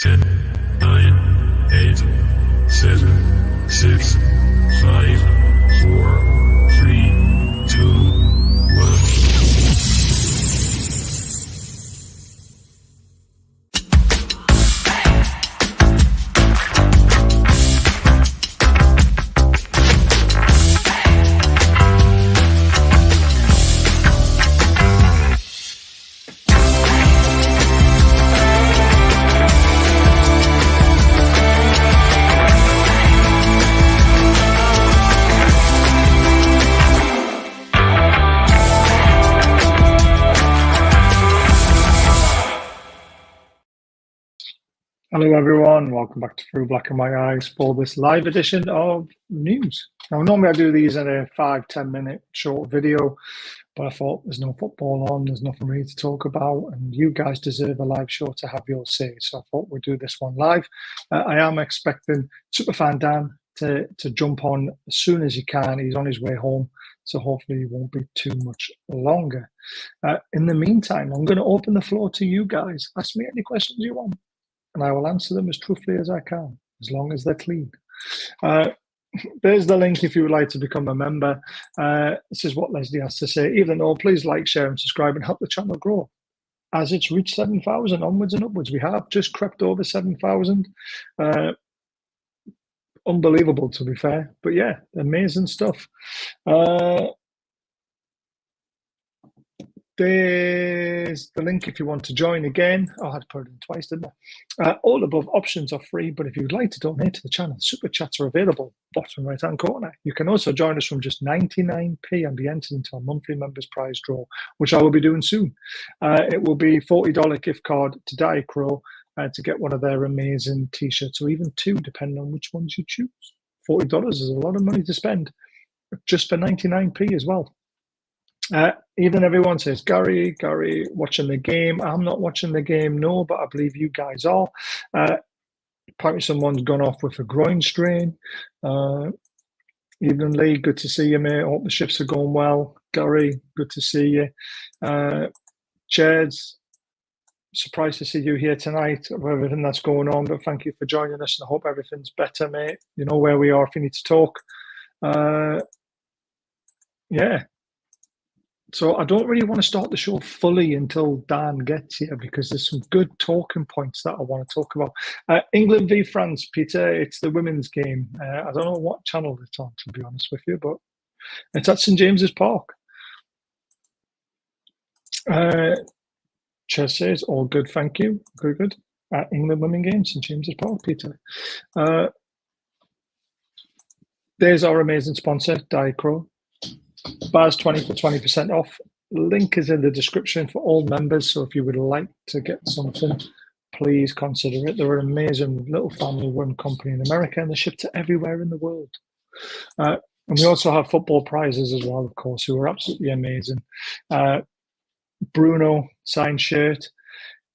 10, 9, 8, 7, 6, 5, 4, 3, 2, 1. Hello everyone, welcome back to Through Black and White Eyes for this live edition of news. Now normally I do these in a 5-10 minute short video, but I thought there's no football on, there's nothing really to talk about, and you guys deserve a live show to have your say, so I thought we'd do this one live. I am expecting SuperFanDan to jump on as soon as he can. He's on his way home, so hopefully it won't be too much longer. In the meantime, I'm going to open the floor to you guys. Ask me any questions you want, and I will answer them as truthfully as I can, as long as they're clean. There's the link if you would like to become a member. This is what Leslie has to say. Even though, please like, share, and subscribe and help the channel grow. As it's reached 7,000, onwards and upwards. We have just crept over 7,000. Unbelievable, to be fair. But yeah, amazing stuff. There's the link if you want to join again. I had to put it in twice, didn't I? All above options are free, but if you'd like to donate to the channel, super chats are available, bottom right hand corner. You can also join us from just 99p and be entered into our monthly members prize draw, which I will be doing soon. It will be $40 gift card to Diacro to get one of their amazing t-shirts, or even two, depending on which ones you choose. $40 is a lot of money to spend just for 99p as well. Even everyone says, Gary, watching the game. I'm not watching the game, no, but I believe you guys are. Apparently someone's gone off with a groin strain. Evening Lee, good to see you, mate. I hope the shifts are going well. Gary, good to see you. Jeds, surprised to see you here tonight with everything that's going on, but thank you for joining us, and I hope everything's better, mate. You know where we are if you need to talk. Yeah. So I don't really want to start the show fully until Dan gets here, because there's some good talking points that I want to talk about. England v France, Peter. It's the women's game. I don't know what channel it's on, to be honest with you, but it's at St James's Park. Chess says, all good, thank you. Good. England women game, St James's Park, Peter. There's our amazing sponsor, Diacro. Baz 20 for 20% off. Link is in the description for all members, so if you would like to get something, please consider it. They're an amazing little family-run company in America, and they ship to everywhere in the world. And we also have football prizes as well, of course, who are absolutely amazing. Bruno signed shirt.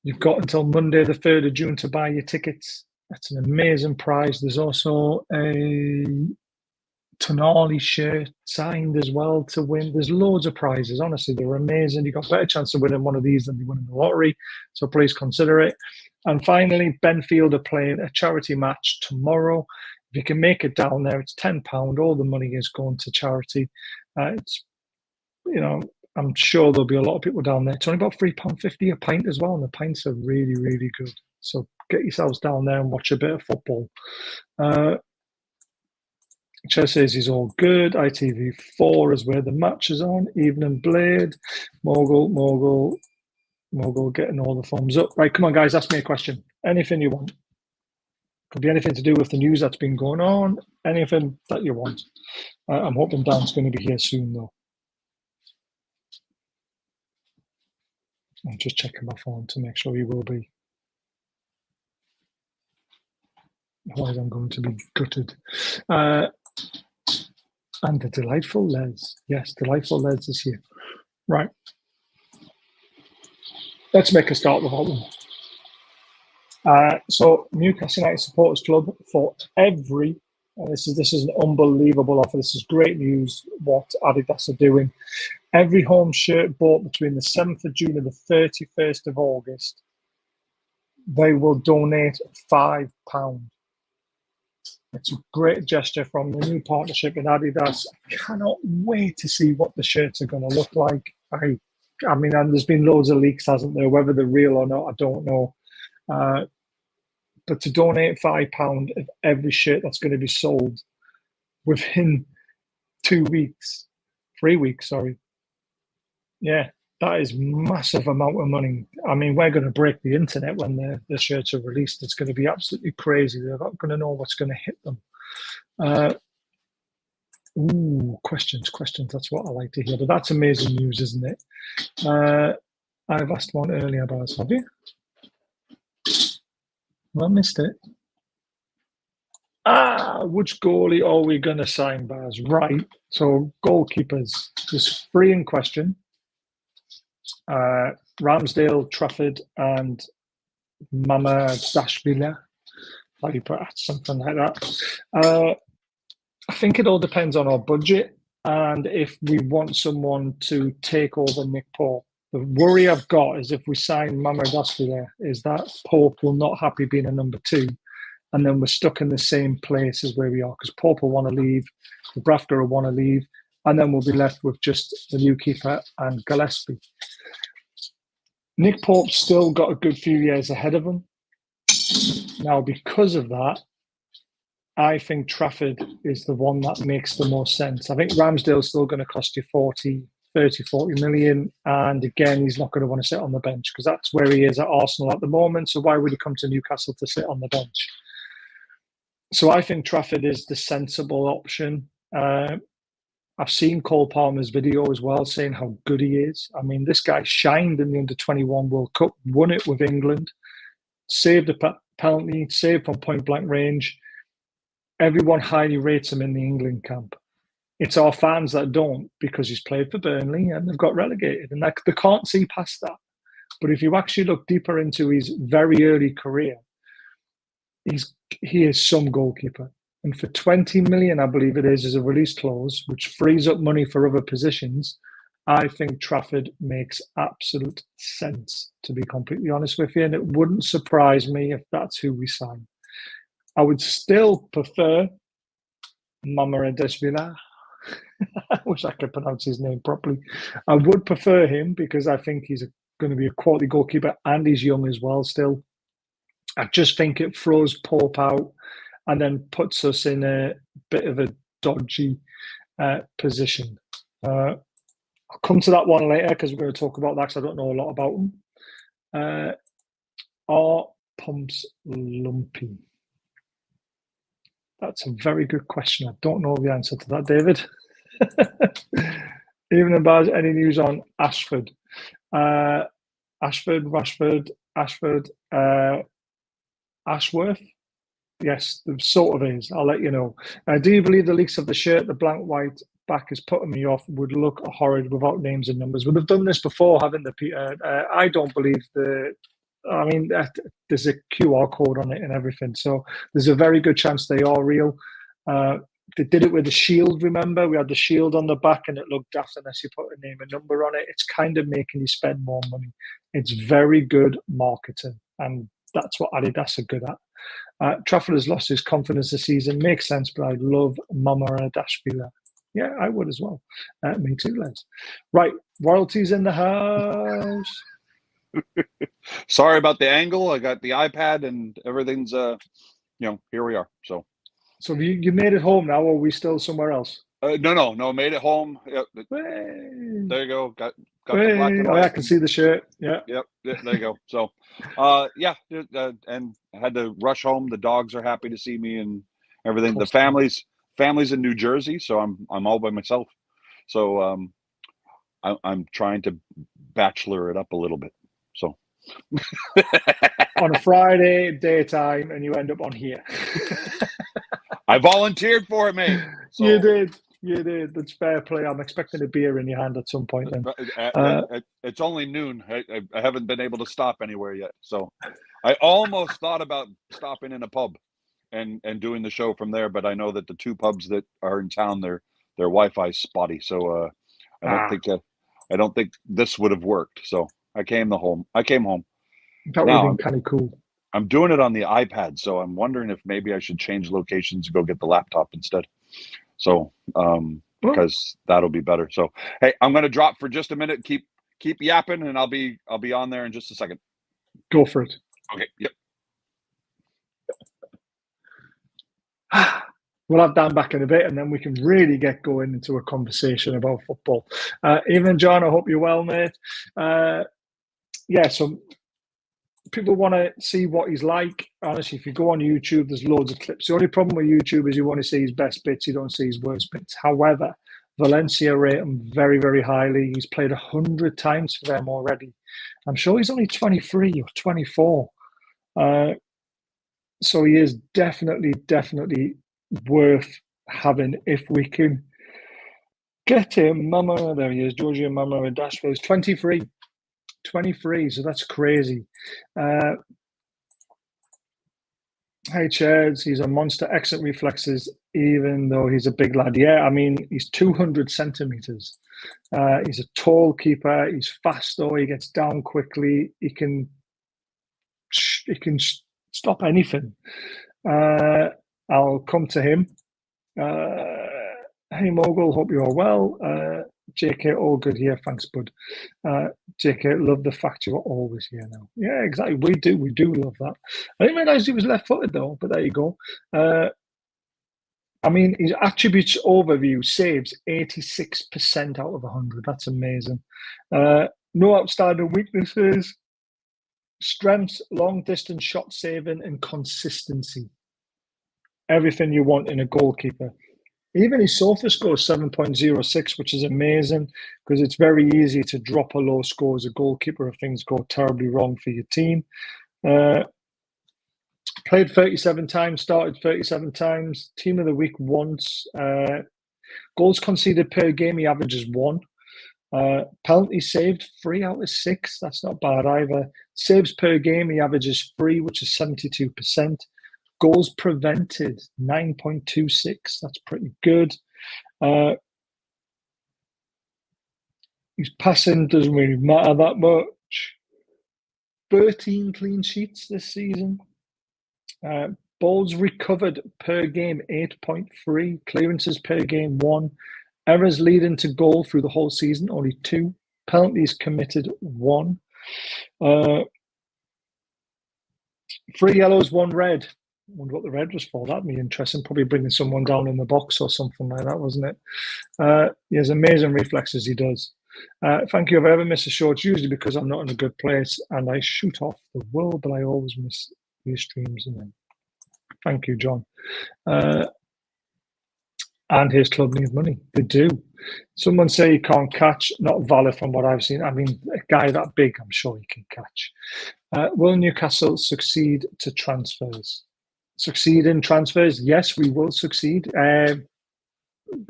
You've got until Monday, the 3rd of June, to buy your tickets. That's an amazing prize. There's also a Tonali shirt signed as well to win. There's loads of prizes. Honestly, they're amazing. You've got a better chance of winning one of these than you win in the lottery, so please consider it. And finally, Benfield are playing a charity match tomorrow. If you can make it down there, it's £10. All the money is going to charity. It's, you know, I'm sure there'll be a lot of people down there. It's only about £3.50 a pint as well, and the pints are really, really good. So get yourselves down there and watch a bit of football. Chess says he's all good. ITV4 is where the match is on. Evening Blade. Mogul getting all the thumbs up. Right, come on, guys, ask me a question. Anything you want. Could be anything to do with the news that's been going on. Anything that you want. I'm hoping Dan's going to be here soon, though. I'm just checking my phone to make sure he will be. Otherwise, I'm going to be gutted. And the delightful Les. Yes, delightful Les is here. Right. Let's make a start with all of them. So, Newcastle United Supporters Club for every, this is an unbelievable offer. This is great news what Adidas are doing. Every home shirt bought between the 7th of June and the 31st of August they will donate £5. It's a great gesture from the new partnership with Adidas. I cannot wait to see what the shirts are going to look like. I mean, and there's been loads of leaks, hasn't there? Whether they're real or not, I don't know. But to donate £5 of every shirt that's going to be sold within 3 weeks, sorry. Yeah, that is massive amount of money. I mean, we're going to break the internet when the shirts are released. It's going to be absolutely crazy. They're not going to know what's going to hit them. Questions. That's what I like to hear. But that's amazing news, isn't it? I've asked one earlier, Baz, have you? Well, I missed it. Which goalie are we going to sign, Baz? Right. So goalkeepers. There's 3 in question. Ramsdale, Trafford, and Mamadashvili. How do you put it? Something like that. I think it all depends on our budget and if we want someone to take over Nick Pope. The worry I've got is if we sign Mamadashvili is that Pope will not happy being a number 2, and then we're stuck in the same place as where we are because Pope will want to leave, Dubravka will want to leave, and then we'll be left with just the new keeper and Gillespie. Nick Pope's still got a good few years ahead of him. Now, because of that, I think Trafford is the one that makes the most sense. I think Ramsdale's still going to cost you 40 million. And again, he's not going to want to sit on the bench because that's where he is at Arsenal at the moment. So why would he come to Newcastle to sit on the bench? So I think Trafford is the sensible option. I've seen Cole Palmer's video as well saying how good he is. I mean, this guy shined in the Under-21 World Cup, won it with England, saved a penalty, saved from point-blank range. Everyone highly rates him in the England camp. It's our fans that don't because he's played for Burnley and they've got relegated and they can't see past that. But if you actually look deeper into his very early career, he is some goalkeeper. And for 20 million, I believe it is a release clause, which frees up money for other positions, I think Trafford makes absolute sense, to be completely honest with you. And it wouldn't surprise me if that's who we sign. I would still prefer Mamadashvili. I wish I could pronounce his name properly. I would prefer him because I think he's going to be a quality goalkeeper and he's young as well still. I just think it throws Pope out and then puts us in a bit of a dodgy position. I'll come to that one later because we're going to talk about that because I don't know a lot about him. Are pumps lumpy? That's a very good question. I don't know the answer to that, David. Even about any news on Ashford? Ashworth? Yes, there sort of is. I'll let you know. Do you believe the leaks of the shirt, the blank white back is putting me off, would look horrid without names and numbers? Well, they've done this before, haven't they, Peter? I don't believe there's a QR code on it and everything. So there's a very good chance they are real. They did it with the shield, remember? We had the shield on the back and it looked daft unless you put a name and number on it. It's kind of making you spend more money. It's very good marketing, and that's what Adidas are good at. Trafford has lost his confidence this season. Makes sense, but I love Mamadashvili. Yeah, I would as well. Me too, Les. Right, royalties in the house. Sorry about the angle. I got the iPad and everything's, here we are. So you made it home now, or are we still somewhere else? No, made it home. Yep. There you go. Got the black and white. I can see the shirt. Yeah. Yep. There you go. So, and I had to rush home. The dogs are happy to see me and everything. The family's in New Jersey, so I'm all by myself. So, I'm trying to bachelor it up a little bit. So. On a Friday daytime, and you end up on here. I volunteered for it, mate. So. You did. That's fair play. I'm expecting a beer in your hand at some point. Then it's only noon. I haven't been able to stop anywhere yet. So I almost thought about stopping in a pub and doing the show from there, but I know that the 2 pubs that are in town, their Wi-Fi is spotty. So I don't think this would have worked. So I came home. That would have been kind of cool. I'm doing it on the iPad, so I'm wondering if maybe I should change locations and go get the laptop instead. So, because that'll be better. So, hey, I'm going to drop for just a minute. Keep yapping, and I'll be on there in just a second. Go for it. Okay. Yep. We'll have Dan back in a bit, and then we can really get going into a conversation about football. Evening, John. I hope you're well, mate. Yeah, so people want to see what he's like. Honestly, if you go on YouTube, there's loads of clips. The only problem with YouTube is you want to see his best bits, you don't see his worst bits. However, Valencia rate him very, very highly. He's played 100 times for them already. I'm sure he's only 23 or 24. So he is definitely worth having if we can get him. Mama, there he is, Georgia Mama and Dashville. He's 23, so that's crazy. Hey, Chairs, he's a monster, excellent reflexes, even though he's a big lad. Yeah, I mean, he's 200 centimetres. He's a tall keeper. He's fast, though. He gets down quickly. He can stop anything. I'll come to him. Hey, Mogul, hope you're well. JK, all good here. Thanks, bud. JK, love the fact you're always here now. Yeah, exactly. We do love that. I didn't realise he was left-footed, though, but there you go. I mean, his attributes overview saves 86% out of 100. That's amazing. No outstanding weaknesses. Strengths, long-distance shot saving, and consistency. Everything you want in a goalkeeper. Even his SOFA score is 7.06, which is amazing because it's very easy to drop a low score as a goalkeeper if things go terribly wrong for your team. Played 37 times, started 37 times, team of the week once. Goals conceded per game, he averages 1. Penalties saved 3 out of 6. That's not bad either. Saves per game, he averages 3, which is 72%. Goals prevented, 9.26. That's pretty good. His passing doesn't really matter that much. 13 clean sheets this season. Balls recovered per game, 8.3. Clearances per game, 1. Errors leading to goal through the whole season, only 2. Penalties committed, 1. 3 yellows, 1 red. I wonder what the red was for. That'd be interesting. Probably bringing someone down in the box or something like that, wasn't it? He has amazing reflexes, he does. Thank you. If I ever miss a show, it's usually because I'm not in a good place and I shoot off the world, but I always miss these streams. And then, thank you, John. And his club needs money. They do. Someone say he can't catch. Not valid from what I've seen. I mean, a guy that big, I'm sure he can catch. Will Newcastle succeed to transfers? Succeed in transfers? Yes, we will succeed. The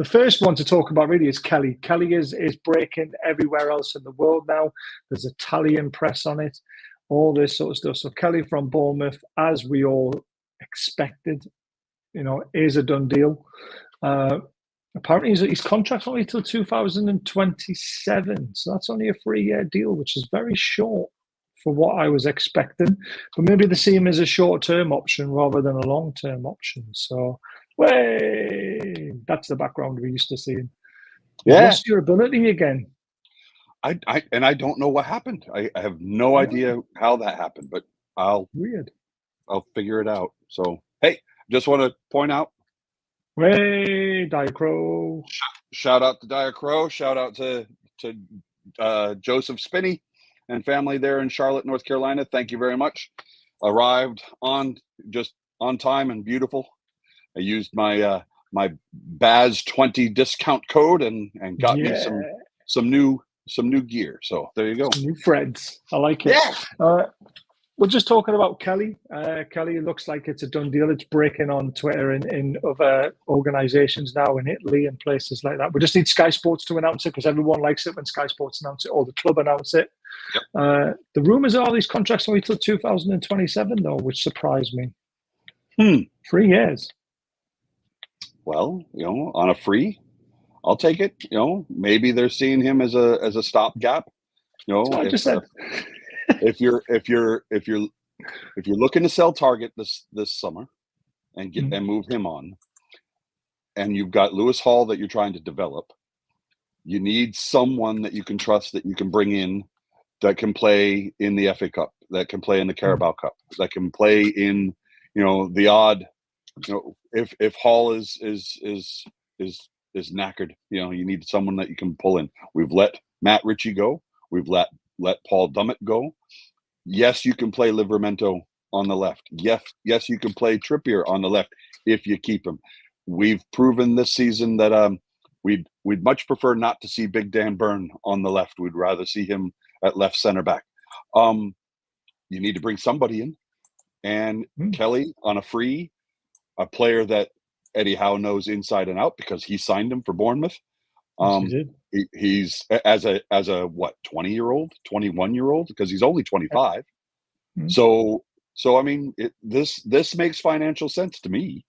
first one to talk about really is Kelly. Kelly is breaking everywhere else in the world now. There's Italian press on it, all this sort of stuff. So Kelly from Bournemouth, as we all expected, is a done deal. Apparently his contract's only till 2027. So that's only a 3-year deal, which is very short for what I was expecting. But maybe they see him as a short-term option rather than a long-term option. So, that's the background we used to see him. Yeah. Lost your ability again. I don't know what happened. I have no idea how that happened, but I'll figure it out. So, hey, just want to point out. Dire Crow. Shout out to Dire Crow. Shout out to Joseph Spinney and family there in Charlotte, North Carolina. Thank you very much. Arrived on time and beautiful. I used my my Baz 20 discount code and got me some new gear. So there you go. Some new friends. I like it. Yeah. We're just talking about Kelly. Kelly looks like it's a done deal. It's breaking on Twitter in other organisations now in Italy and places like that. We just need Sky Sports to announce it because everyone likes it when Sky Sports announce it or the club announce it. Yep. The rumours are these contracts only till 2027 though, which surprised me. 3 years. Well, on a free, I'll take it. Maybe they're seeing him as a stopgap. I just said. If you're if you're looking to sell Target this summer and get and move him on, and you've got Lewis Hall that you're trying to develop, you need someone that you can trust, that you can bring in, that can play in the FA Cup, that can play in the Carabao Cup, that can play in, the odd, if Hall is knackered, you need someone that you can pull in. We've let Matt Ritchie go. We've let Paul Dummett go. Yes, you can play Livramento on the left. Yes, you can play Trippier on the left if you keep him. We've proven this season that we'd much prefer not to see Big Dan Burn on the left. We'd rather see him at left center back. You need to bring somebody in, and Kelly on a free, a player that Eddie Howe knows inside and out because he signed him for Bournemouth. Yes, he did. He's as a 20-year-old, 21-year-old, because he's only 25. So I mean, this makes financial sense to me.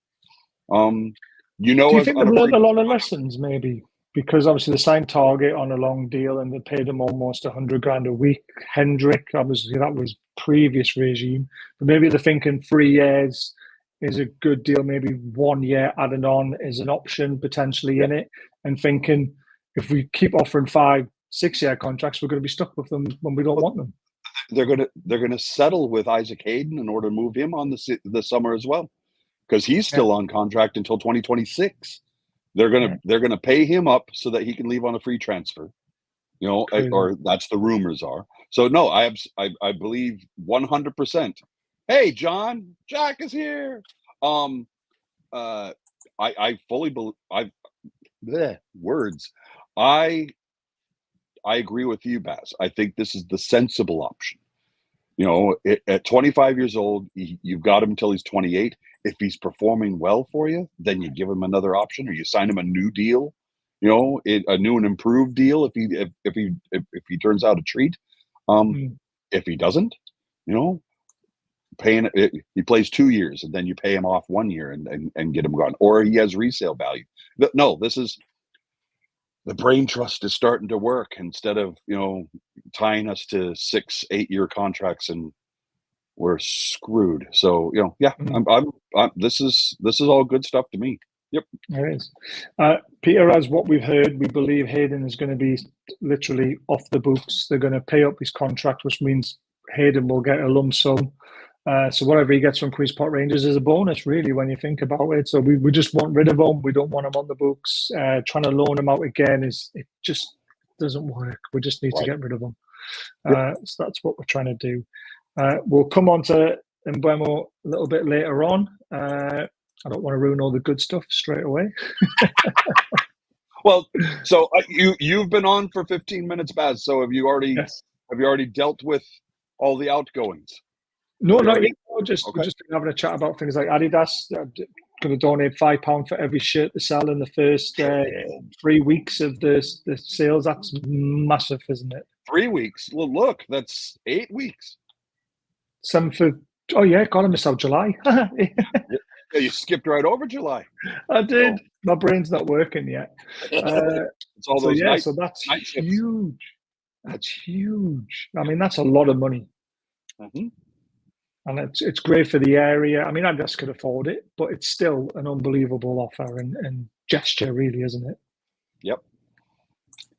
Do you think they've learned a lot of lessons, maybe? Because obviously they signed Target on a long deal and they paid him almost 100 grand a week. Hendrick, obviously that was previous regime. But maybe they're thinking 3 years is a good deal. Maybe 1 year adding on is an option potentially in it. And thinking if we keep offering 5-6 year contracts, we're going to be stuck with them when we don't want them. They're gonna settle with Isaac Hayden in order to move him on the summer as well, because he's still on contract until 2026. They're gonna pay him up so that he can leave on a free transfer, or that's the rumors are. So no, I believe 100%. Hey, John, Jack is here. I fully believe. Words. I agree with you, Baz. I think this is the sensible option. At 25 years old, you've got him until he's 28. If he's performing well for you, then you give him another option, or you sign him a new deal, a new and improved deal. If he turns out a treat, if he doesn't, paying it, he plays 2 years and then you pay him off 1 year and get him gone, or he has resale value. No, this is the brain trust is starting to work instead of tying us to 6-8 year contracts and we're screwed. So this is all good stuff to me. Yep, it is. Peter, as what we've heard, we believe Hayden is going to be literally off the books. They're going to pay up his contract, which means Hayden will get a lump sum. So whatever he gets from Queen's Park Rangers is a bonus, really, when you think about it. So we just want rid of him. We don't want him on the books. Trying to loan him out again it just doesn't work. We just need to get rid of him. So that's what we're trying to do. We'll come on to Mbeumo a little bit later on. I don't want to ruin all the good stuff straight away. Well, so you've been on for 15 minutes, Baz. So have you already dealt with all the outgoings? No, not yet. We're just having a chat about things like Adidas. Going to donate £5 for every shirt they sell in the first 3 weeks of the sales. That's massive, isn't it? 3 weeks. Well, look, that's 8 weeks. 7th. Oh yeah, God, I missed out July. Yeah, you skipped right over July. I did. So, my brain's not working yet. It's all those so that's huge. That's huge. I mean, that's a lot of money. Mm-hmm. And it's great for the area. I mean, Adidas could afford it, but it's still an unbelievable offer and gesture, really, isn't it? Yep.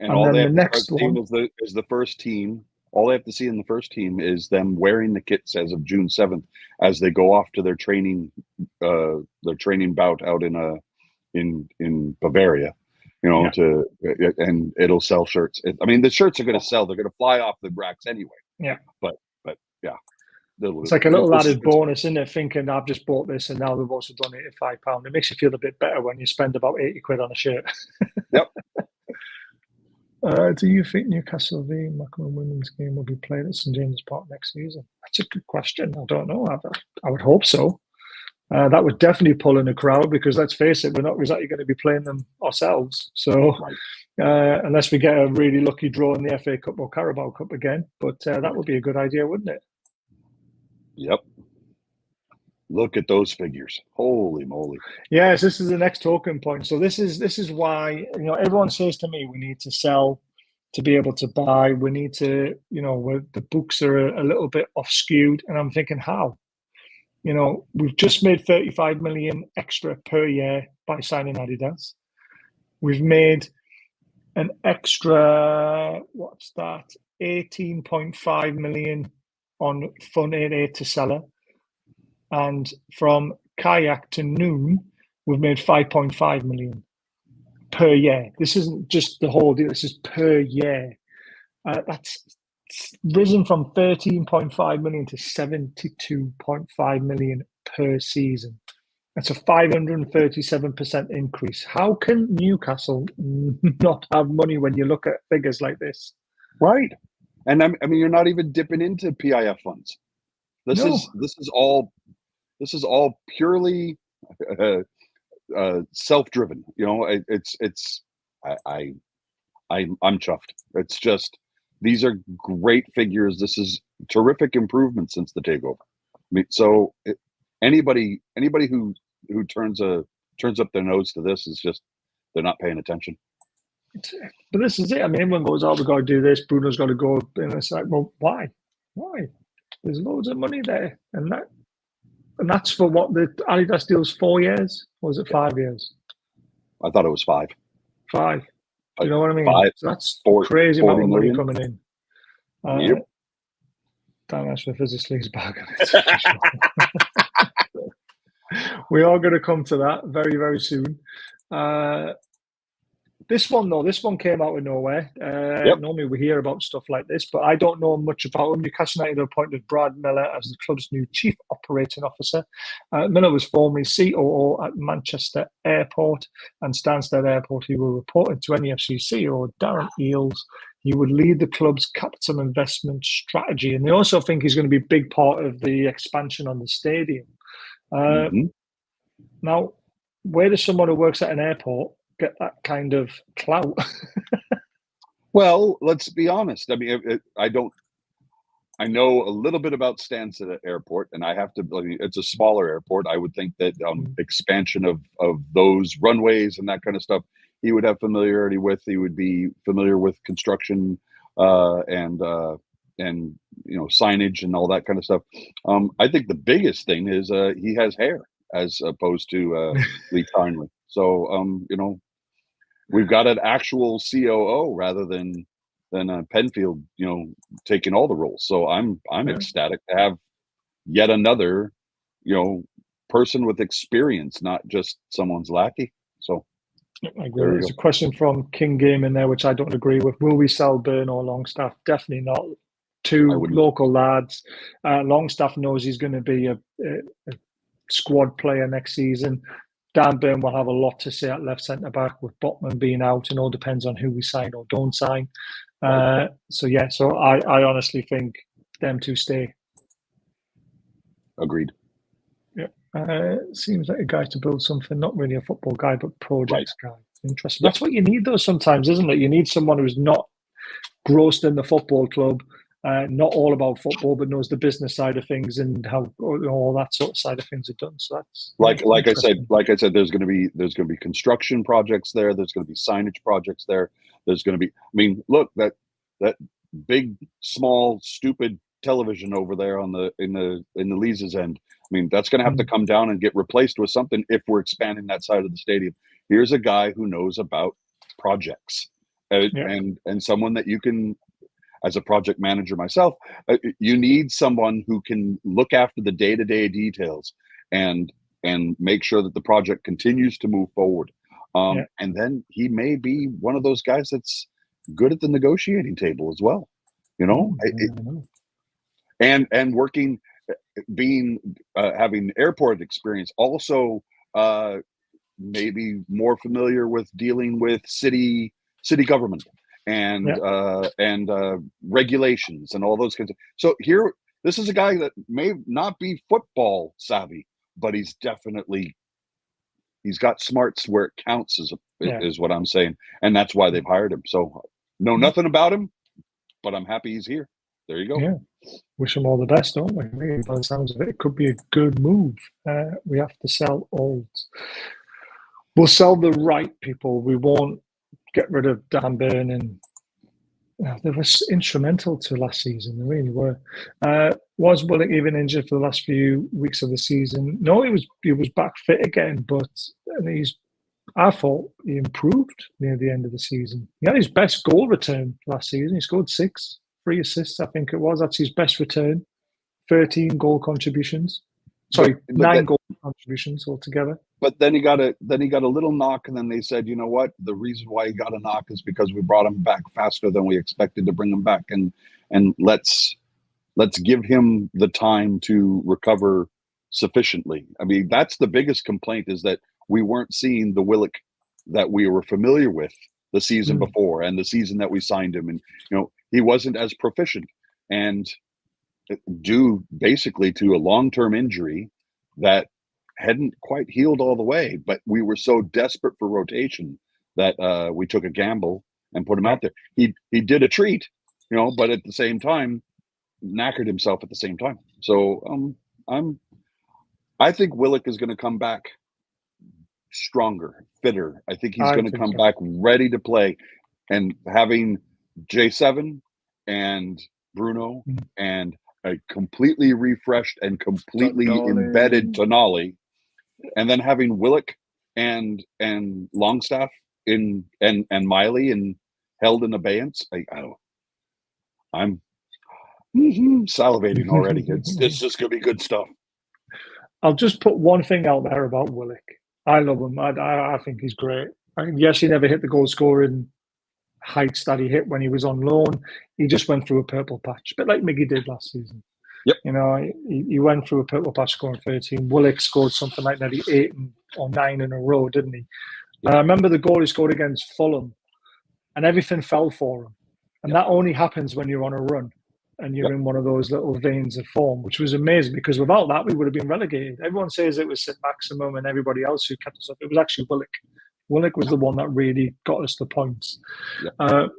And all all then they the have next to one is the first team. All they have to see in the first team is them wearing the kits as of June 7th as they go off to their training bout out in Bavaria. And it'll sell shirts. I mean, the shirts are going to sell. They're going to fly off the racks anyway. Yeah. But yeah. It's like a little added bonus, isn't it? Thinking I've just bought this and now they've also donated £5. It makes you feel a bit better when you spend about 80 quid on a shirt. Yep. Do you think Newcastle v Macron women's game will be played at St James's Park next season? That's a good question. I don't know. I would hope so. That would definitely pull in a crowd because let's face it, we're not exactly going to be playing them ourselves. So unless we get a really lucky draw in the FA Cup or Carabao Cup again, but that would be a good idea, wouldn't it? Yep. Look at those figures. Holy moly. Yes, this is the next talking point. So this is why, everyone says to me we need to sell to be able to buy. We need to, the books are a little bit off skewed, and I'm thinking, how? We've just made 35 million extra per year by signing Adidas. We've made an extra, 18.5 million on Fun 88 to Seller. And from Kayak to Noon, we've made 5.5 million per year. This isn't just the whole deal, this is per year. That's risen from 13.5 million to 72.5 million per season. That's a 537% increase. How can Newcastle not have money when you look at figures like this? Right. And I mean, you're not even dipping into PIF funds. This is all purely self-driven. I'm chuffed. It's just, these are great figures. This is terrific improvement since the takeover. I mean, so anybody who turns up their nose to this is just, they're not paying attention. But this is it. I mean, everyone goes, "Oh, we've got to do this. Bruno's got to go," and it's like, well, why? There's loads of money there, and that's for what the Adidas deal's 4 years, or was it 5 years? I thought it was 5. 5. You know what I mean? 5. So that's 40, crazy amount of money million. coming in. Yep. Dan Ashworth is a sleaze bag. We are going to come to that very, very soon. This one came out of nowhere. Normally we hear about stuff like this, but I don't know much about him. Newcastle United appointed Brad Miller as the club's new Chief Operating Officer. Miller was formerly COO at Manchester Airport and Stansted Airport. He will report to NEFC CEO Darren Eales. He would lead the club's capital investment strategy. And they also think he's going to be a big part of the expansion on the stadium. Now, where does someone who works at an airport get that kind of clout? Well, let's be honest. I mean, I know a little bit about Stansted Airport, and it's a smaller airport. I would think that expansion of those runways and that kind of stuff, he would have familiarity with. He would be familiar with construction and signage and all that kind of stuff. I think the biggest thing is he has hair as opposed to Lee Tarnley. So we've got an actual COO rather than Penfield, taking all the roles. So I'm ecstatic to have yet another, person with experience, not just someone's lackey. So I agree. There's a question from King Game in there, which I don't agree with. Will we sell Byrne or Longstaff? Definitely not. Two local lads. Longstaff knows he's going to be a squad player next season. Dan Byrne will have a lot to say at left centre back with Botman being out, and all depends on who we sign or don't sign. So I honestly think them two stay. Agreed. Yeah. Seems like a guy to build something, not really a football guy, but projects guy. Interesting. That's what you need though sometimes, isn't it? You need someone who's not grossed in the football club, not all about football, but knows the business side of things and how all that sort of side of things are done. So that's like I said, there's going to be construction projects there. There's going to be signage projects there. There's going to be. I mean, look, that big, small, stupid television over there in the Lee's end. I mean, that's going to have to come down and get replaced with something if we're expanding that side of the stadium. Here's a guy who knows about projects and someone that you can. As a project manager myself, you need someone who can look after the day-to-day details and make sure that the project continues to move forward. And then he may be one of those guys that's good at the negotiating table as well, and working, having airport experience, also maybe more familiar with dealing with city government and regulations and all those kinds of. So here, this is a guy that may not be football savvy, but he's got smarts where it counts, is what I'm saying, and that's why they've hired him. So know nothing about him, but I'm happy he's here. There you go. Yeah, wish him all the best, don't we? By the sounds of it, it could be a good move. We have to sell olds. We'll sell the right people. We won't get rid of Dan Byrne and they were instrumental to last season. They really were. Was Willock even injured for the last few weeks of the season? No, he was back fit again, but I thought he improved near the end of the season. He had his best goal return last season. He scored 6, 3 assists, I think it was. That's his best return. 13 goal contributions. Sorry, 9 goal contributions altogether. But then he got a little knock, and then they said, you know what? The reason why he got a knock is because we brought him back faster than we expected to bring him back, and let's give him the time to recover sufficiently. I mean, that's the biggest complaint, is that we weren't seeing the Willock that we were familiar with the season before and the season that we signed him, and he wasn't as proficient, and due basically to a long-term injury that hadn't quite healed all the way, but we were so desperate for rotation that we took a gamble and put him out there. He did a treat, but at the same time knackered himself at the same time. So I think Willock is going to come back stronger, fitter. I think he's going to come back ready to play, and having J7 and Bruno and a completely refreshed and completely embedded Tonali, and then having Willock and Longstaff and Miley and held in abeyance. I'm salivating already. It's just gonna be good stuff. I'll just put one thing out there about Willock. I love him. I think he's great. Yes, he never hit the goal scoring heights that he hit when he was on loan. He just went through a purple patch, a bit like Miggy did last season. Yep. He went through a purple patch scoring 13. Willock scored something like maybe 8 or 9 in a row, didn't he? Yep. I remember the goal he scored against Fulham, and everything fell for him. And that only happens when you're on a run and you're in one of those little veins of form, which was amazing, because without that, we would have been relegated. Everyone says it was St. Maximum and everybody else who kept us up. It was actually Willock. Willock was the one that really got us the points. Yep.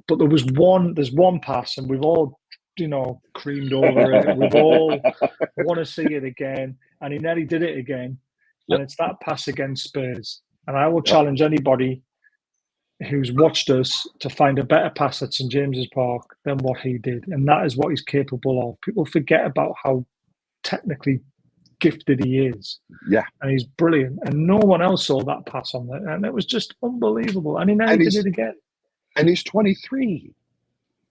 But there's one pass, and we've all, creamed over it. We've all want to see it again. And he nearly did it again. Yep. And it's that pass against Spurs. And I will challenge anybody who's watched us to find a better pass at St. James's Park than what he did. And that is what he's capable of. People forget about how technically gifted he is. Yeah. And he's brilliant. And no one else saw that pass on there. And it was just unbelievable. And he nearly did it again. And he's 23.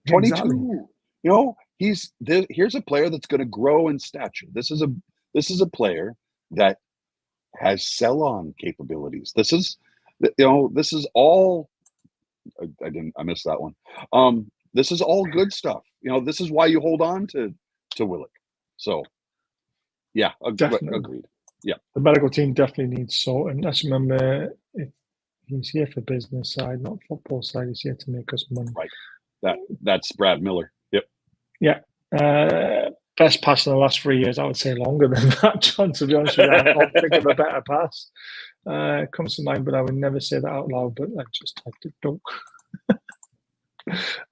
22. Exactly. Here's a player that's going to grow in stature. This is a player that has sell-on capabilities. This is all. I missed that one. This is all good stuff. This is why you hold on to Willock. So, yeah, agreed. Yeah, the medical team definitely needs sorting. Let's remember, he's here for business side, not football side. He's here to make us money. Right. That's Brad Miller. Yep. Yeah. Best pass in the last 3 years. I would say longer than that, John, to be honest with you. I can't think of a better pass. It comes to mind, but I would never say that out loud, but I just typed it. Don't.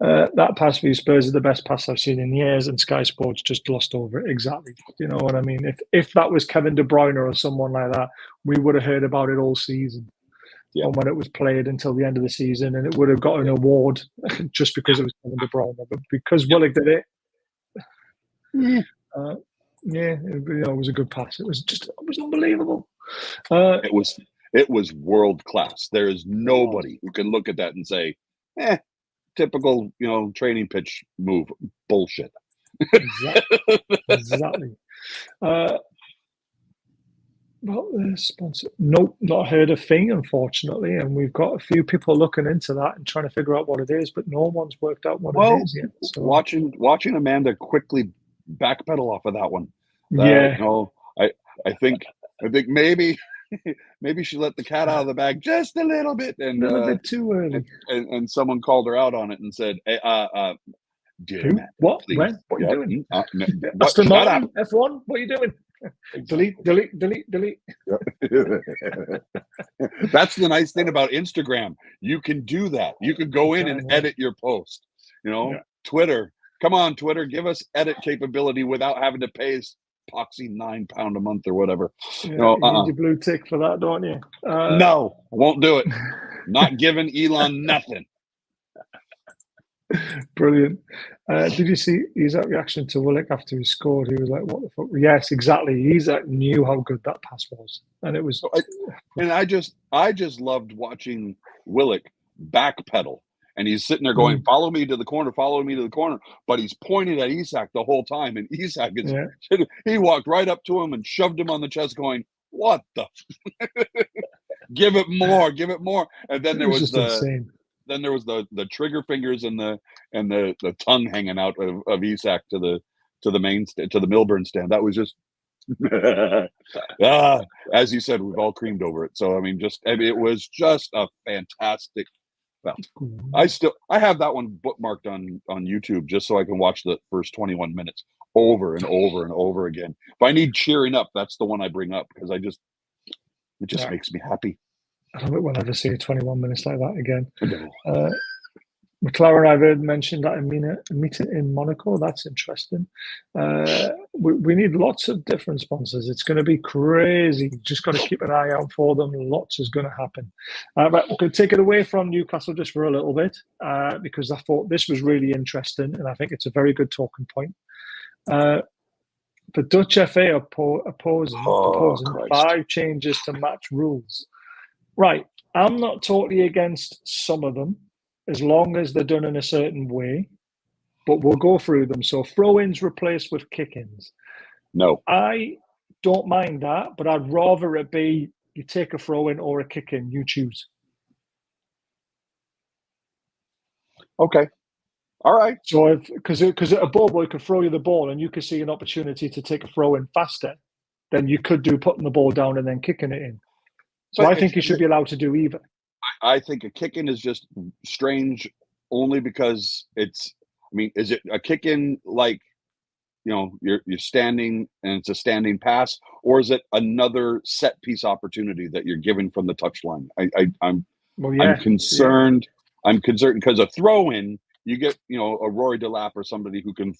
That pass for Spurs is the best pass I've seen in years, and Sky Sports just glossed over it. Exactly. You know what I mean? If that was Kevin De Bruyne or someone like that, we would have heard about it all season. Yeah. And when it was played until the end of the season, and it would have got an award just because it was Kevin De Bruyne. But because Willock did it, it was a good pass. It was unbelievable. It was world class. There is nobody who can look at that and say, typical, training pitch move. Bullshit. Exactly. Well, the sponsor. Nope, not heard a thing, unfortunately. And we've got a few people looking into that and trying to figure out what it is, but no one's worked out what it is yet. So. Watching Amanda quickly backpedal off of that one. I think maybe she let the cat out of the bag just a little bit, and a little bit too early. And someone called her out on it and said, "Hey, dear Matt, what? Please. When? What are you doing? Aston Martin, F1. What are you doing? Delete. That's the nice thing about Instagram. You can do that. You can go in and edit your post. Twitter. Come on, Twitter. Give us edit capability without having to pay us poxy £9 a month or whatever. You need your blue tick for that, don't you? No, I won't do it. Not giving Elon nothing. Brilliant. Did you see his reaction to Willock after he scored? He was like, "What the fuck?" Yes, exactly. He's knew how good that pass was, and it was. And I just loved watching Willock backpedal, and he's sitting there going, "Follow me to the corner, follow me to the corner," but he's pointing at Isak the whole time, and Isak is he walked right up to him and shoved him on the chest, going, "What the? Give it more, give it more!" And then there was insane. Then there was the trigger fingers and the tongue hanging out of Isak to the main to the Milburn stand. That was just as you said, we've all creamed over it. So I mean, it was just a fantastic. Well, I have that one bookmarked on YouTube just so I can watch the first 21 minutes over and over and over again. If I need cheering up, that's the one I bring up because it just makes me happy. I don't think we'll ever see 21 minutes like that again. McLaren, I've heard mentioned that a meeting in Monaco. That's interesting. We need lots of different sponsors. It's going to be crazy. Just got to keep an eye out for them. Lots is going to happen. But we're going to take it away from Newcastle just for a little bit because I thought this was really interesting and I think it's a very good talking point. The Dutch FA are proposing 5 changes to match rules. Right. I'm not totally against some of them, as long as they're done in a certain way, but we'll go through them. So throw-ins replaced with kick-ins. No. I don't mind that, but I'd rather it be you take a throw-in or a kick-in, you choose. Okay. All right. So because a ball boy could throw you the ball and you could see an opportunity to take a throw-in faster, then you could do putting the ball down and then kicking it in. So I think you should be allowed to do either. I think a kick-in is just strange only because is it a kick-in like, you're standing and it's a standing pass, or is it another set piece opportunity that you're given from the touchline? I'm concerned. Yeah. I'm concerned because a throw-in, you get, a Rory Delap or somebody who can,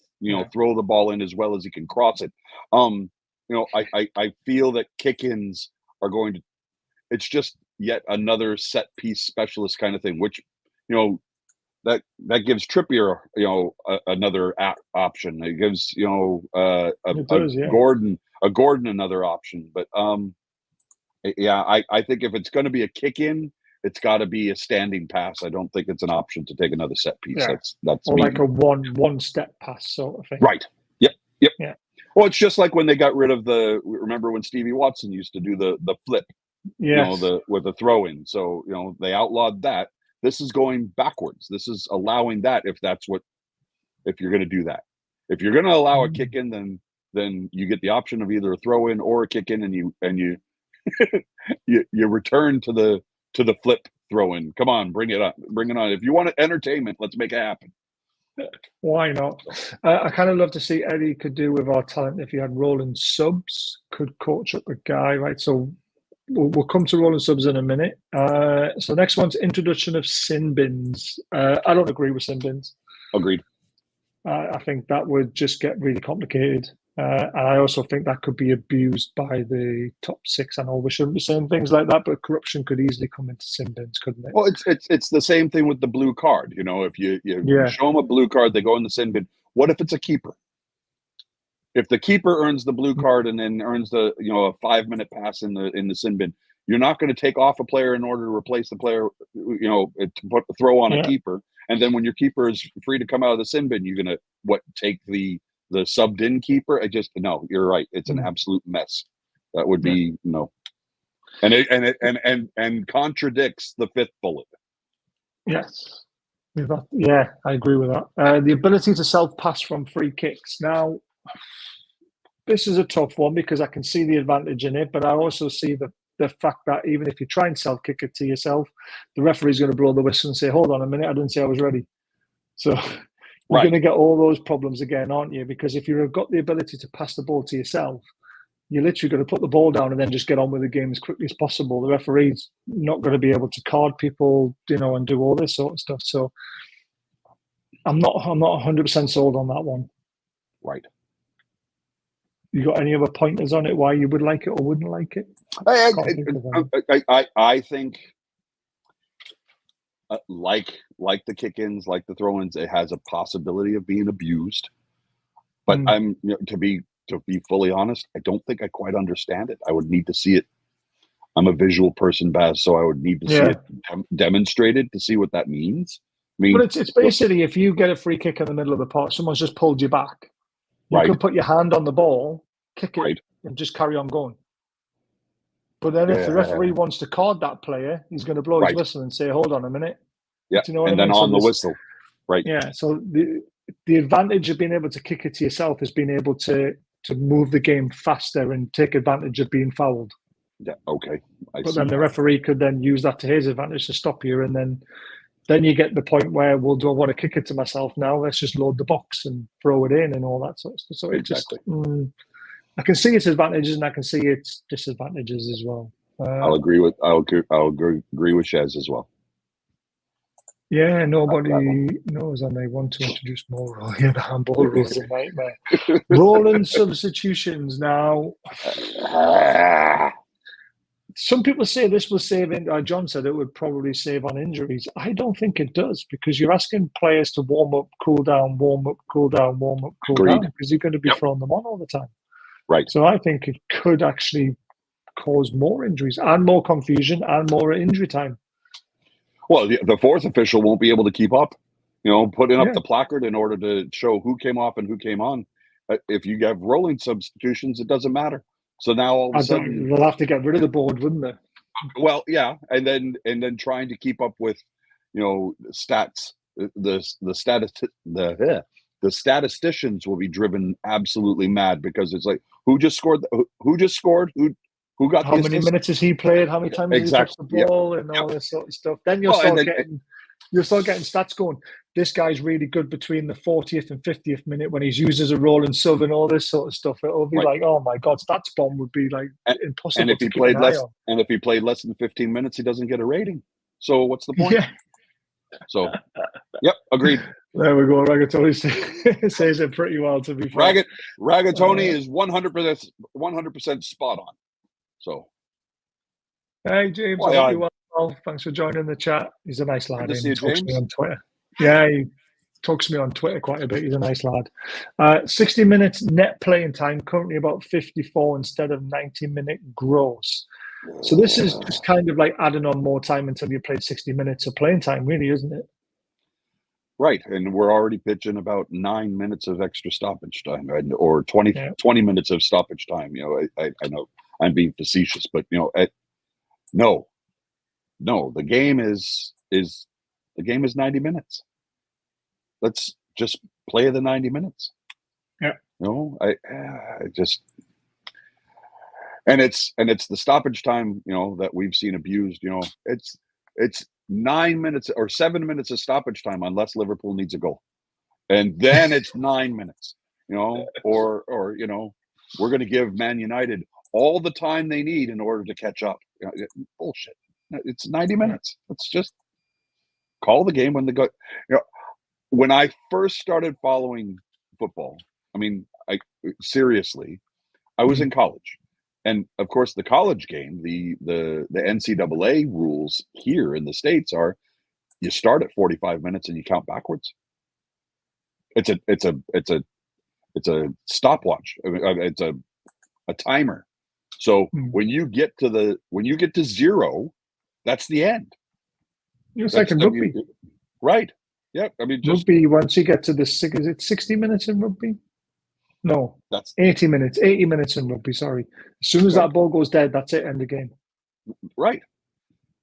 throw the ball in as well as he can cross it. I feel that kick-ins are going to, it's just yet another set piece specialist kind of thing, which, that gives Trippier, another option. It gives, Gordon another option. But I think if it's going to be a kick in, it's got to be a standing pass. I don't think it's an option to take another set piece. Yeah. That's or like a one step pass sort of thing. Right. Yep. Yeah. Well, it's just like when they got rid of remember when Stevie Watson used to do the flip. Yes. With the throw in. So, they outlawed that. This is going backwards. This is allowing that if you're going to do that. If you're going to allow a kick in, then you get the option of either a throw in or a kick in, and you you return to the flip throw in. Come on, bring it on. If you want entertainment, let's make it happen. Why not? I kind of love to see Eddie could do with our talent if he had rolling subs, could coach up a guy, right? So we'll come to rolling subs in a minute. So next one's introduction of sin bins. I don't agree with sin bins. Agreed. I think that would just get really complicated. And I also think that could be abused by the top 6. I know we shouldn't be saying things like that, but corruption could easily come into sin bins, couldn't it? Well, it's the same thing with the blue card. If you show them a blue card, they go in the sin bin. What if it's a keeper? If the keeper earns the blue card and then earns the a 5-minute pass in the sin bin, you're not going to take off a player in order to replace the player, to put the throw on a keeper. And then when your keeper is free to come out of the sin bin, you're going to take the subbed in keeper? No, you're right. It's an absolute mess. That would be no. And it contradicts the 5th bullet. Yes. Yeah, I agree with that. The ability to self-pass from free kicks. Now, this is a tough one because I can see the advantage in it, but I also see the fact that even if you try and self-kick it to yourself, the referee's going to blow the whistle and say, hold on a minute, I didn't say I was ready. So you're going to get all those problems again, aren't you? Because if you've got the ability to pass the ball to yourself, you're literally going to put the ball down and then just get on with the game as quickly as possible. The referee's not going to be able to card people, and do all this sort of stuff. So I'm not 100% sold on that one. Right. You got any other pointers on it? Why you would like it or wouldn't like it? I think like the kick-ins, like the throw-ins, it has a possibility of being abused. But I'm to be fully honest, I don't think I quite understand it. I would need to see it. I'm a visual person, Baz, so I would need to see it demonstrated to see what that means. I mean, but it's basically if you get a free kick in the middle of the park, someone's just pulled you back. You can put your hand on the ball, kick it, and just carry on going. But then if the referee wants to card that player, he's going to blow his whistle and say, "Hold on a minute." Yeah, Do you know what and I mean? then on the whistle. Right. Yeah. So the advantage of being able to kick it to yourself is being able to move the game faster and take advantage of being fouled. Yeah. Okay. But then the referee could then use that to his advantage to stop you, and then you get the point where, well, do I want to kick it to myself now? Let's just load the box and throw it in and all that sort of stuff. So it just, I can see its advantages and I can see its disadvantages as well. I'll agree with Shez as well. Yeah, nobody knows, and they want to introduce more rules. Yeah, the handball rules are a nightmare. Rolling substitutions now. Some people say this will save. John said it would probably save on injuries. I don't think it does, because you're asking players to warm up, cool down, warm up, cool down, warm up, cool down, because you're going to be throwing them on all the time. Right. So I think it could actually cause more injuries and more confusion and more injury time. Well, the fourth official won't be able to keep up, putting up the placard in order to show who came off and who came on. If you have rolling substitutions, it doesn't matter. So now all of a sudden they'll have to get rid of the board, wouldn't they? Well, yeah, and then trying to keep up with, stats. The statisticians will be driven absolutely mad, because it's like, who just scored? Who got how many minutes has he played? How many times has he touched the ball and all this sort of stuff? Then you'll start getting stats going. This guy's really good between the 40th and 50th minute when he's used as a rolling sub and all this sort of stuff. It'll be like, oh my God, stats bomb would be like impossible. And if he played less than 15 minutes, he doesn't get a rating. So what's the point? Yeah. So, yep, agreed. There we go. Ragatoni says it pretty well, to be fair. Ragatoni is 100% spot on. So, hey James, I hope you're well. Thanks for joining the chat. He's a nice lad. He talks to me on Twitter. Yeah, he talks to me on Twitter quite a bit. He's a nice lad. 60 minutes net playing time, currently about 54 instead of 90-minute gross. So this is just kind of like adding on more time until you played 60 minutes of playing time, really, isn't it? Right, and we're already pitching about 9 minutes of extra stoppage time, or 20 minutes of stoppage time. I know I'm being facetious, but no, the game is 90 minutes. Let's just play the 90 minutes. Yeah. I just, and it's the stoppage time, that we've seen abused. It's 9 minutes or 7 minutes of stoppage time unless Liverpool needs a goal, and then it's 9 minutes. Or we're going to give Man United all the time they need in order to catch up. Bullshit. It's 90 minutes. Let's just call the game when the go. When I first started following football, seriously, I was in college, and of course, the college game, the NCAA rules here in the States are, you start at 45 minutes and you count backwards. It's a stopwatch. It's a timer. So when you get to zero, that's the end. It's like in rugby, right? Yeah, rugby. Once you get to is it 60 minutes in rugby? No, that's 80 minutes. 80 minutes in rugby. Sorry. As soon as that ball goes dead, that's it. End of game. Right.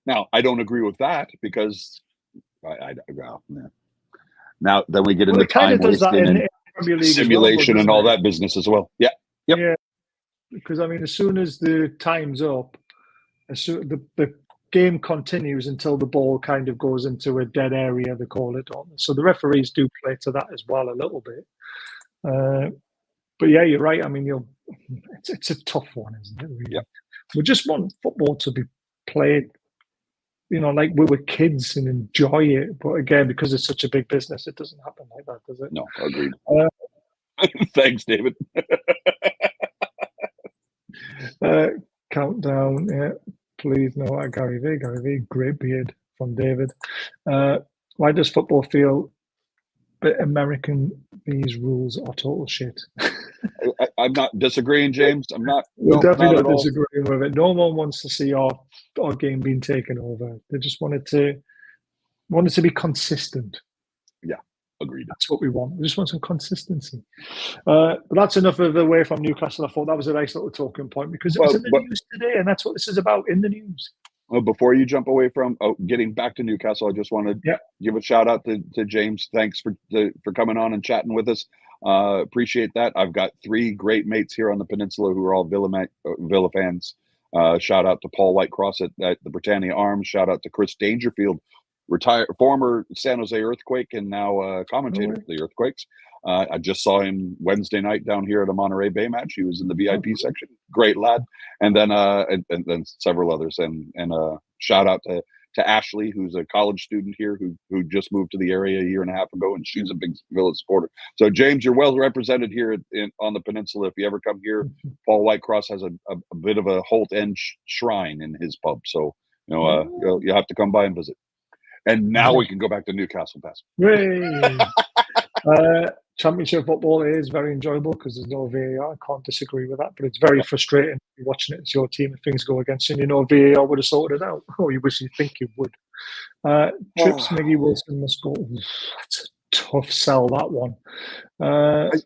Now, I don't agree with that, because now then we get into time wasting and simulation and all that business as well. Yeah. Yep. Yeah. Because as soon as the time's up, the game continues until the ball kind of goes into a dead area, they call it. So the referees do play to that as well a little bit. But yeah, you're right. It's a tough one, isn't it? Really? Yeah. We just want football to be played, like we were kids, and enjoy it. But again, because it's such a big business, it doesn't happen like that, does it? No, agreed. Thanks, David. Countdown, yeah. Please, no, Gary V, great beard. from David. Why does football feel a bit American? These rules are total shit. I'm not disagreeing, James. I'm not. We're No, definitely not not at all. disagreeing with it. No one wants to see our game being taken over. They just wanted to be consistent. Yeah, agreed. That's what we want. We just want some consistency. But that's enough of away from Newcastle. I thought that was a nice little talking point because it was in the news today, and that's what this is about, in the news. Before you jump away from getting back to Newcastle, I just want to give a shout out to James. Thanks for coming on and chatting with us. Appreciate that. I've got 3 great mates here on the peninsula who are all Villa fans. Shout out to Paul Whitecross at the Britannia Arms. Shout out to Chris Dangerfield, former San Jose Earthquake and now commentator for the Earthquakes. I just saw him Wednesday night down here at a Monterey Bay match. He was in the VIP section. Great lad. And then and then several others. And shout out to Ashley, who's a college student here who just moved to the area a year and a half ago, and she's a big Villa supporter. So James, you're well represented here on the peninsula. If you ever come here, Paul Whitecross has a bit of a Holt End shrine in his pub. So you'll have to come by and visit. And now we can go back to Newcastle, Baz. Championship football is very enjoyable because there's no VAR. I can't disagree with that, but it's very frustrating watching it as your team if things go against you. VAR would have sorted it out. Oh, you wish you think you would. Trips, Miggy Wilson must go. That's a tough sell, that one.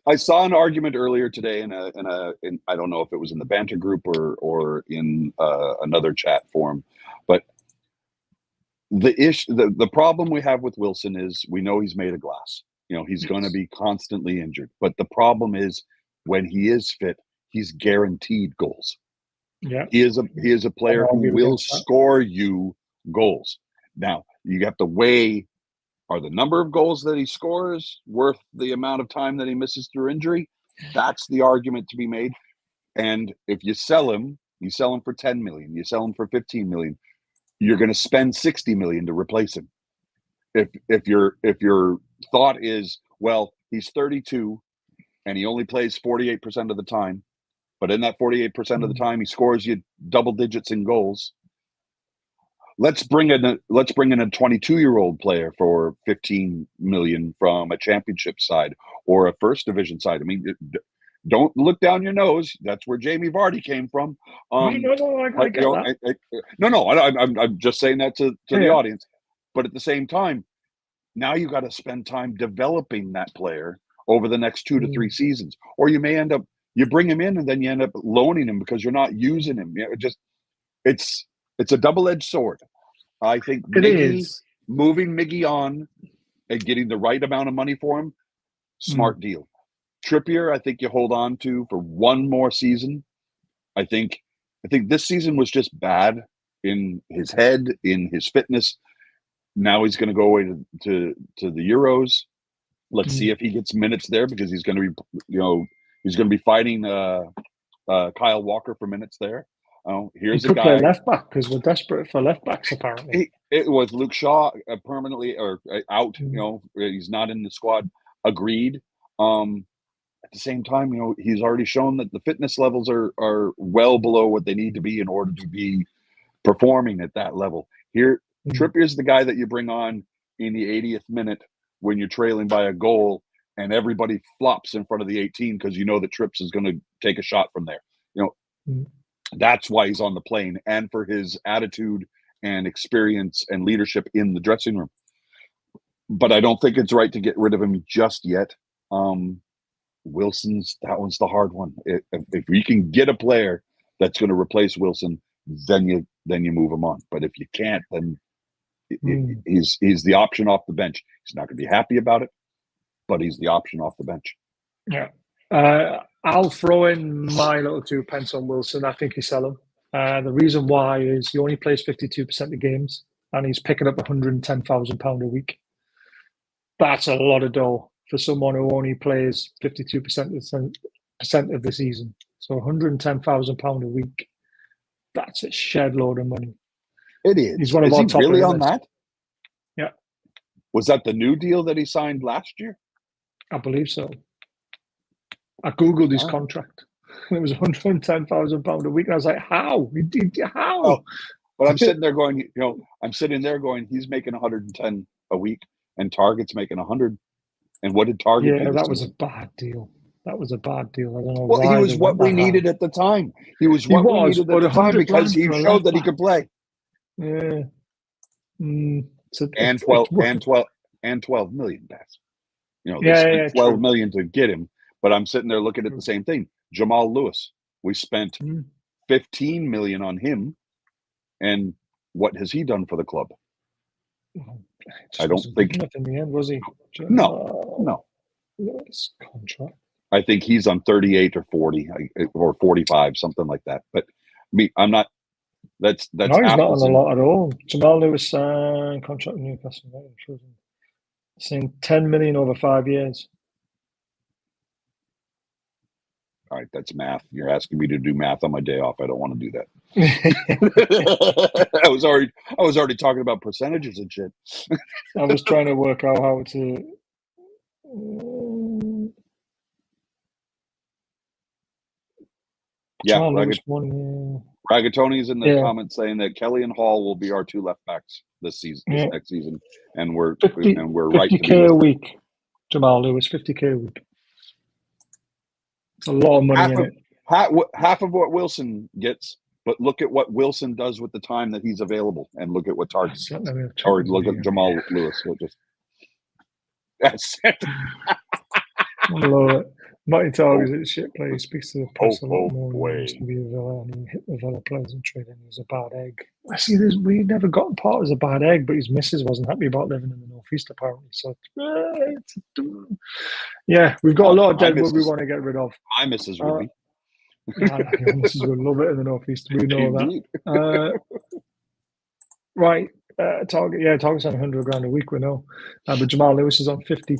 I saw an argument earlier today in I don't know if it was in the banter group or in another chat forum, but the problem we have with Wilson is we know he's made of glass. He's going to be constantly injured. But the problem is when he is fit, he's guaranteed goals. Yeah, he is a player who will score you goals. Now you have to weigh: are the number of goals that he scores worth the amount of time that he misses through injury? That's the argument to be made. And if you sell him for 10 million, you sell him for 15 million. You're going to spend 60 million to replace him. If your thought is, well, he's 32 and he only plays 48% of the time, but in that 48% of the time he scores you double digits in goals. Let's bring in a 22-year-old player for 15 million from a championship side or a first division side. I mean, don't look down your nose. That's where Jamie Vardy came from. I get that. I'm just saying that to the audience. But at the same time, now you got to spend time developing that player over the next 2 to 3 seasons, or you may end up you bring him in and then you end up loaning him because you're not using him. It's a double-edged sword. I think moving Miggy on and getting the right amount of money for him, smart deal. Trippier, I think you hold on to for one more season. I think this season was just bad in his head, in his fitness. Now he's going to go away to the Euros. Let's see if he gets minutes there because he's going to be fighting Kyle Walker for minutes there. Here's a guy play left back because we're desperate for left backs. Apparently, it was Luke Shaw permanently or out. He's not in the squad. Agreed. At the same time, he's already shown that the fitness levels are well below what they need to be in order to be performing at that level. Here, Trippier's the guy that you bring on in the 80th minute when you're trailing by a goal and everybody flops in front of the 18 because that Trips is going to take a shot from there. That's why he's on the plane, and for his attitude and experience and leadership in the dressing room. But I don't think it's right to get rid of him just yet. Wilson's, that one's the hard one. If you can get a player that's going to replace Wilson, then you move him on. But if you can't, then he's the option off the bench. He's not going to be happy about it, but he's the option off the bench. Yeah. I'll throw in my little 2 pence on Wilson. I think you sell him. The reason why is he only plays 52% of games and he's picking up £110,000 a week. That's a lot of dough for someone who only plays 52% of the season. So £110,000 a week. That's a shed load of money. It is. He's one of our top really on that? Yeah. Was that the new deal that he signed last year? I believe so. I Googled his contract. And it was £110,000 a week. And I was like, how? How? But I'm sitting there going, he's making 110 a week, and Target's making 100. And what did Target do? Yeah, that was a bad deal. That was a bad deal. I don't know Well, why. he was what we needed at the time. He was what we needed at the time because he showed that he could play. Yeah. And 12 million, Baz. They spent 12 million to get him. But I'm sitting there looking at the same thing. Jamal Lewis, we spent 15 million on him, and what has he done for the club? I don't think enough in the end, was he? No. Lewis contract. I think he's on 38 or 40 or 45, something like that. But I'm not. That's no, he's not on a lot at all. Jamal Lewis contract with Newcastle United. Saying 10 million over 5 years. All right, that's math. You're asking me to do math on my day off. I don't want to do that. I was already talking about percentages and shit. I was trying to work out how to. Ragatoni's in the comments saying that Kelly and Hall will be our two left backs this next season, and we're right to be 50K a week. Jamal Lewis, 50K a week. It's a lot of money in it. Half of what Wilson gets, but look at what Wilson does with the time that he's available, and look at what Target's or look at Jamal Lewis. That's it. I love it. Martin Target is a shit player. He speaks to the press a lot more. He used to be a Villa, and he hit the Villa players in trading. He was a bad egg. I see this. We never got part as a bad egg, but his missus wasn't happy about living in the northeast apparently. So, yeah, we've got a lot of dead wood we want to get rid of. My missus would be. Your missus would love it in the northeast. We know that. Right. Target. Target's on 100 grand a week. We know, but Jamal Lewis is on 50.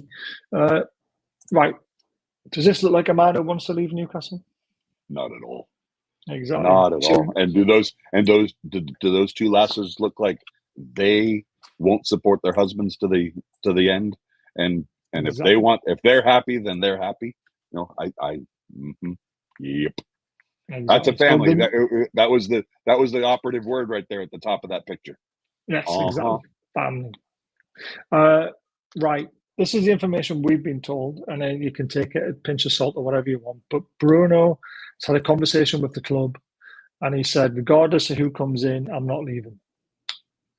Right. Does this look like a man who wants to leave Newcastle? Not at all. Exactly. Not at all. And do those two lasses look like they won't support their husbands to the end? And exactly. if they're happy, then they're happy. Yep. Exactly. That's a family. That was the operative word right there at the top of that picture. Yes, exactly. Family. Right. This is the information we've been told, and then you can take it a pinch of salt or whatever you want. But Bruno has had a conversation with the club, and he said, regardless of who comes in, I'm not leaving.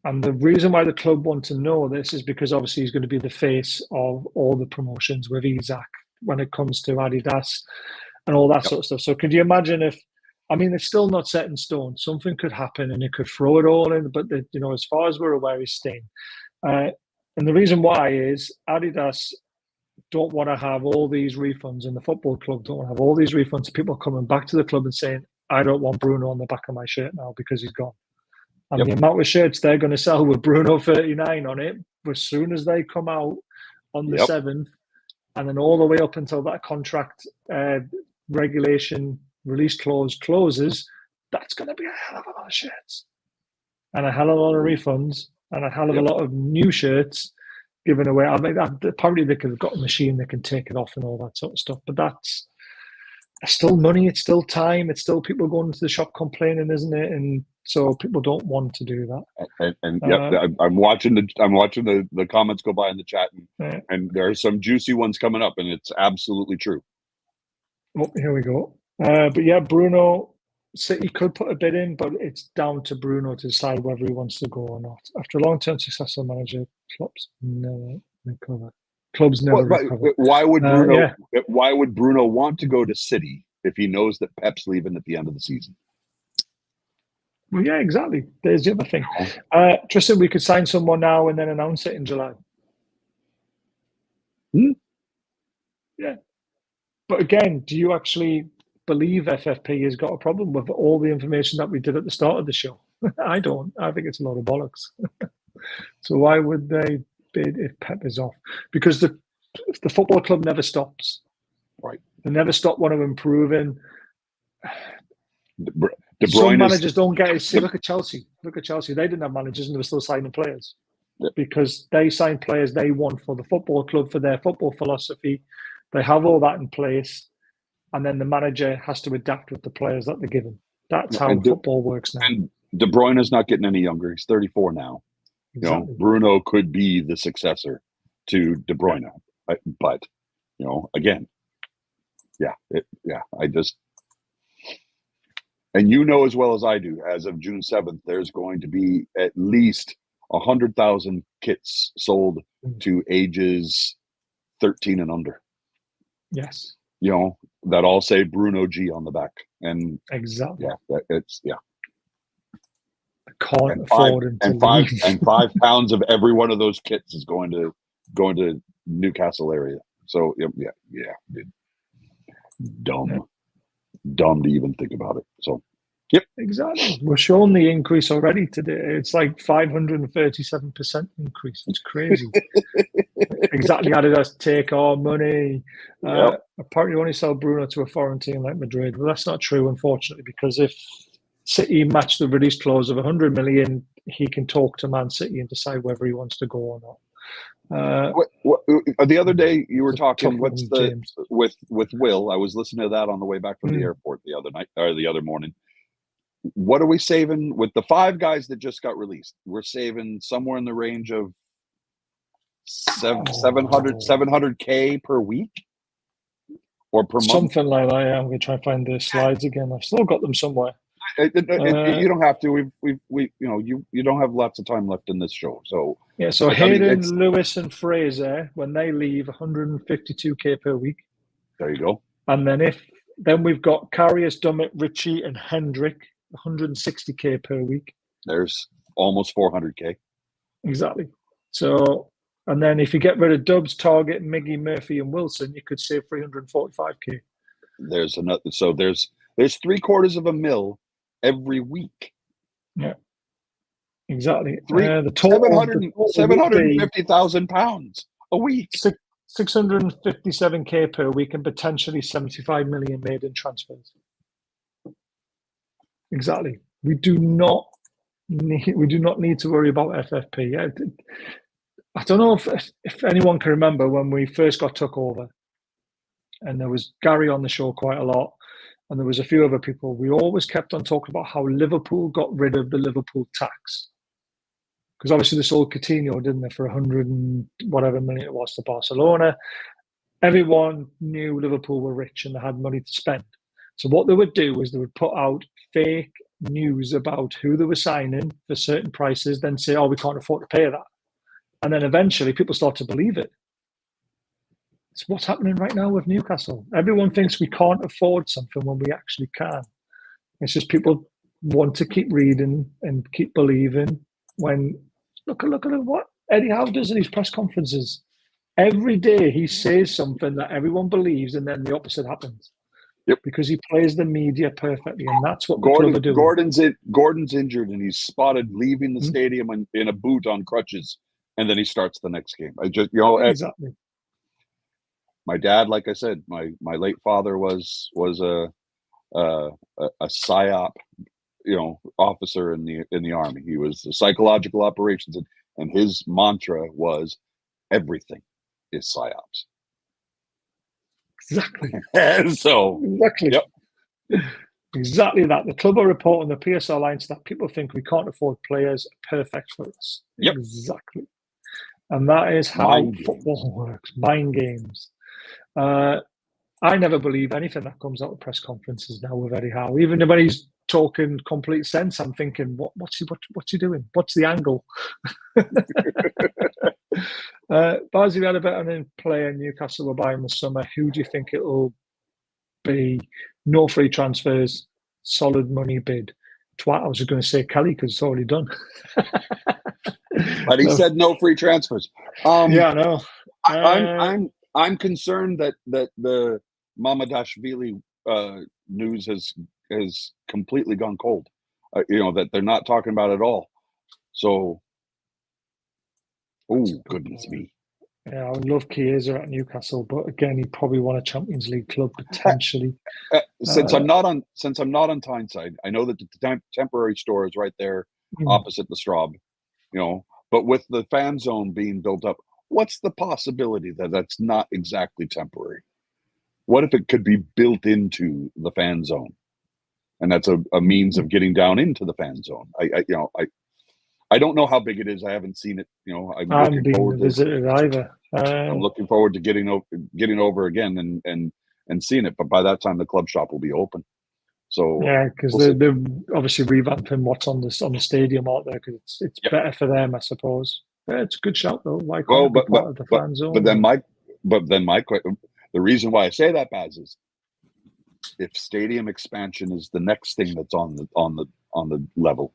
And the reason why the club want to know this is because obviously he's going to be the face of all the promotions with Isaac when it comes to Adidas and all that sort of stuff. So could you imagine it's still not set in stone. Something could happen and it could throw it all in, but as far as we're aware, he's staying. And the reason why is Adidas don't want to have all these refunds, and the football club don't want to have all these refunds of people coming back to the club and saying, I don't want Bruno on the back of my shirt now because he's gone. And the amount of shirts they're going to sell with Bruno 39 on it, as soon as they come out on the 7th, and then all the way up until that contract regulation release clause closes, that's going to be a hell of a lot of shirts. And a hell of a lot of refunds. And a hell of a lot of new shirts given away. Apparently they could have got a machine that can take it off and all that sort of stuff. But that's still money. It's still time. It's still people going to the shop complaining, isn't it? And so people don't want to do that. I'm watching the comments go by in the chat, and there are some juicy ones coming up, and it's absolutely true. Oh, here we go. But yeah, Bruno. City could put a bid in, but it's down to Bruno to decide whether he wants to go or not. After a long-term successful manager, clubs never recover. Why would Bruno want to go to City if he knows that Pep's leaving at the end of the season? Well, yeah, exactly. There's the other thing. Tristan, we could sign someone now and then announce it in July. Yeah. But again, do you actually believe FFP has got a problem with all the information that we did at the start of the show? I don't. I think it's a lot of bollocks. So why would they bid if Pep is off? Because the football club never stops. Right. They never stop one of improving. Some managers don't get it. Look at Chelsea. Look at Chelsea. They didn't have managers and they were still signing players because they sign players they want for the football club, for their football philosophy. They have all that in place. And then the manager has to adapt with the players that they're given. That's how football works now. De Bruyne is not getting any younger. He's 34 now. Exactly. You know, Bruno could be the successor to De Bruyne, but you know, again, I just, and you know as well as I do, as of June 7th, there's going to be at least 100,000 kits sold to ages 13 and under. Yes. You know, that all say Bruno G on the back, and exactly. It's I can't and afford him to five leave. and £5 of every one of those kits is going to Newcastle area. So dude. Dumb to even think about it. So Exactly. We're showing the increase already today. It's like 537% increase. It's crazy. Exactly. Adidas take our money. Apparently, only sell Bruno to a foreign team like Madrid. Well, that's not true, unfortunately, because if City match the release clause of 100 million, he can talk to Man City and decide whether he wants to go or not. The other day you were talking. With Will? I was listening to that on the way back from the airport the other night or the other morning. What are we saving with the 5 guys that just got released? We're saving somewhere in the range of 700K per week or per month, something like that. Yeah, I'm going to try and find the slides again. I've still got them somewhere. You don't have to. We you don't have lots of time left in this show. So yeah. So Hayden, Lewis, and Fraser, when they leave, 152K per week. There you go. And then we've got Karius, Dummett, Ritchie, and Hendrick, 160K per week. There's almost 400K. Exactly. So, and then if you get rid of Dubs, Target, Miggy, Murphy, and Wilson, you could save 345K. There's another. So there's $750,000 every week. Yeah, exactly. The total £750,000 a week. 657K per week and potentially 75 million made in transfers. Exactly. We do not need to worry about FFP. I don't know if anyone can remember when we first got took over, and there was Gary on the show quite a lot, and there was a few other people. We always kept on talking about how Liverpool got rid of the Liverpool tax. Because obviously they sold Coutinho, didn't they, for 100 and whatever million it was to Barcelona. Everyone knew Liverpool were rich and they had money to spend. So what they would do is they would put out fake news about who they were signing for certain prices, then say, oh, we can't afford to pay that. And then eventually people start to believe it. It's what's happening right now with Newcastle. Everyone thinks we can't afford something when we actually can. It's just people want to keep reading and keep believing. When look at what Eddie Howe does in his press conferences. Every day he says something that everyone believes, and then the opposite happens. Yep. Because he plays the media perfectly, and that's what the club are doing. Gordon's injured, and he's spotted leaving the stadium in a boot on crutches, and then he starts the next game. Exactly. My dad, like I said, my late father was a PSYOP, officer in the army. He was the psychological operations, and his mantra was everything is PSYOPs. Exactly. So exactly. Yep. Exactly that. The club are reporting the PSL lines that people think we can't afford players perfect for us. Yep. Exactly. And that is how football works. Mind games. I never believe anything that comes out of press conferences now with Eddie Howe. Even when he's talking complete sense, I'm thinking, what's he doing? What's the angle? Baz, you had a bet on a player Newcastle will buy in the summer. Who do you think it will be? No free transfers, solid money bid. I was going to say Kelly because it's already done. But he said no free transfers. Yeah, I know. I'm concerned that the Mamadashvili news has completely gone cold. That they're not talking about it at all. So, oh goodness me. Yeah, I would love Chiesa at Newcastle, but again, he'd probably want a Champions League club potentially. Since I'm not on Tyneside, I know that the temporary store is right there opposite the Straub. But with the fan zone being built up, what's the possibility that that's not exactly temporary? What if it could be built into the fan zone? and that's a means of getting down into the fan zone. I don't know how big it is. I haven't seen it. I'm haven't looking been forward to visited either. I'm looking forward to getting over again and seeing it. But by that time, the club shop will be open. So yeah, because they're obviously revamping what's on the stadium out there, because it's better for them, I suppose. Yeah, it's a good shout though. Why can't it be part of the fan zone? But then the reason why I say that, Baz, is if stadium expansion is the next thing that's on the level,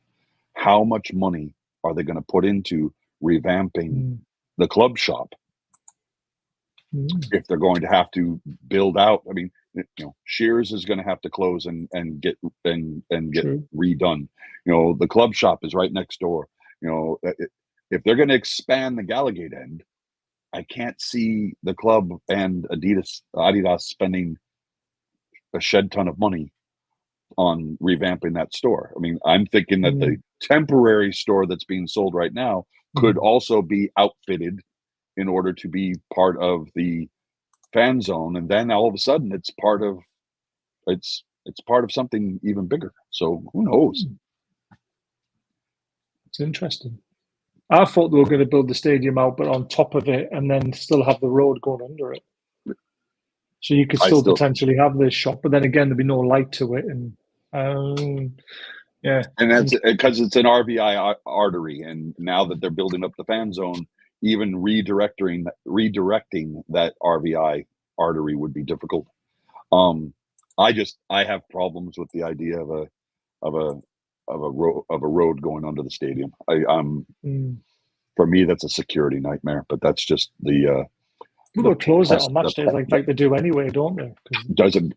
how much money are they going to put into revamping the club shop if they're going to have to build out? I mean, Shears is going to have to close and get redone. The club shop is right next door. If they're going to expand the Gallagate end, I can't see the club and Adidas spending a shed ton of money on revamping that store. I mean, I'm thinking that the temporary store that's being sold right now could also be outfitted in order to be part of the fan zone, and then all of a sudden it's part of something even bigger. So who knows? It's interesting. I thought they were going to build the stadium out, but on top of it, and then still have the road going under it. So you could still potentially have this shop, but then again, there'd be no light to it, and yeah. And that's because it's an RVI artery, and now that they're building up the fan zone, even redirecting that RVI artery would be difficult. I have problems with the idea of a road going under the stadium. For me, that's a security nightmare. But that's just the. People close it on match days like they do anyway, don't they? Doesn't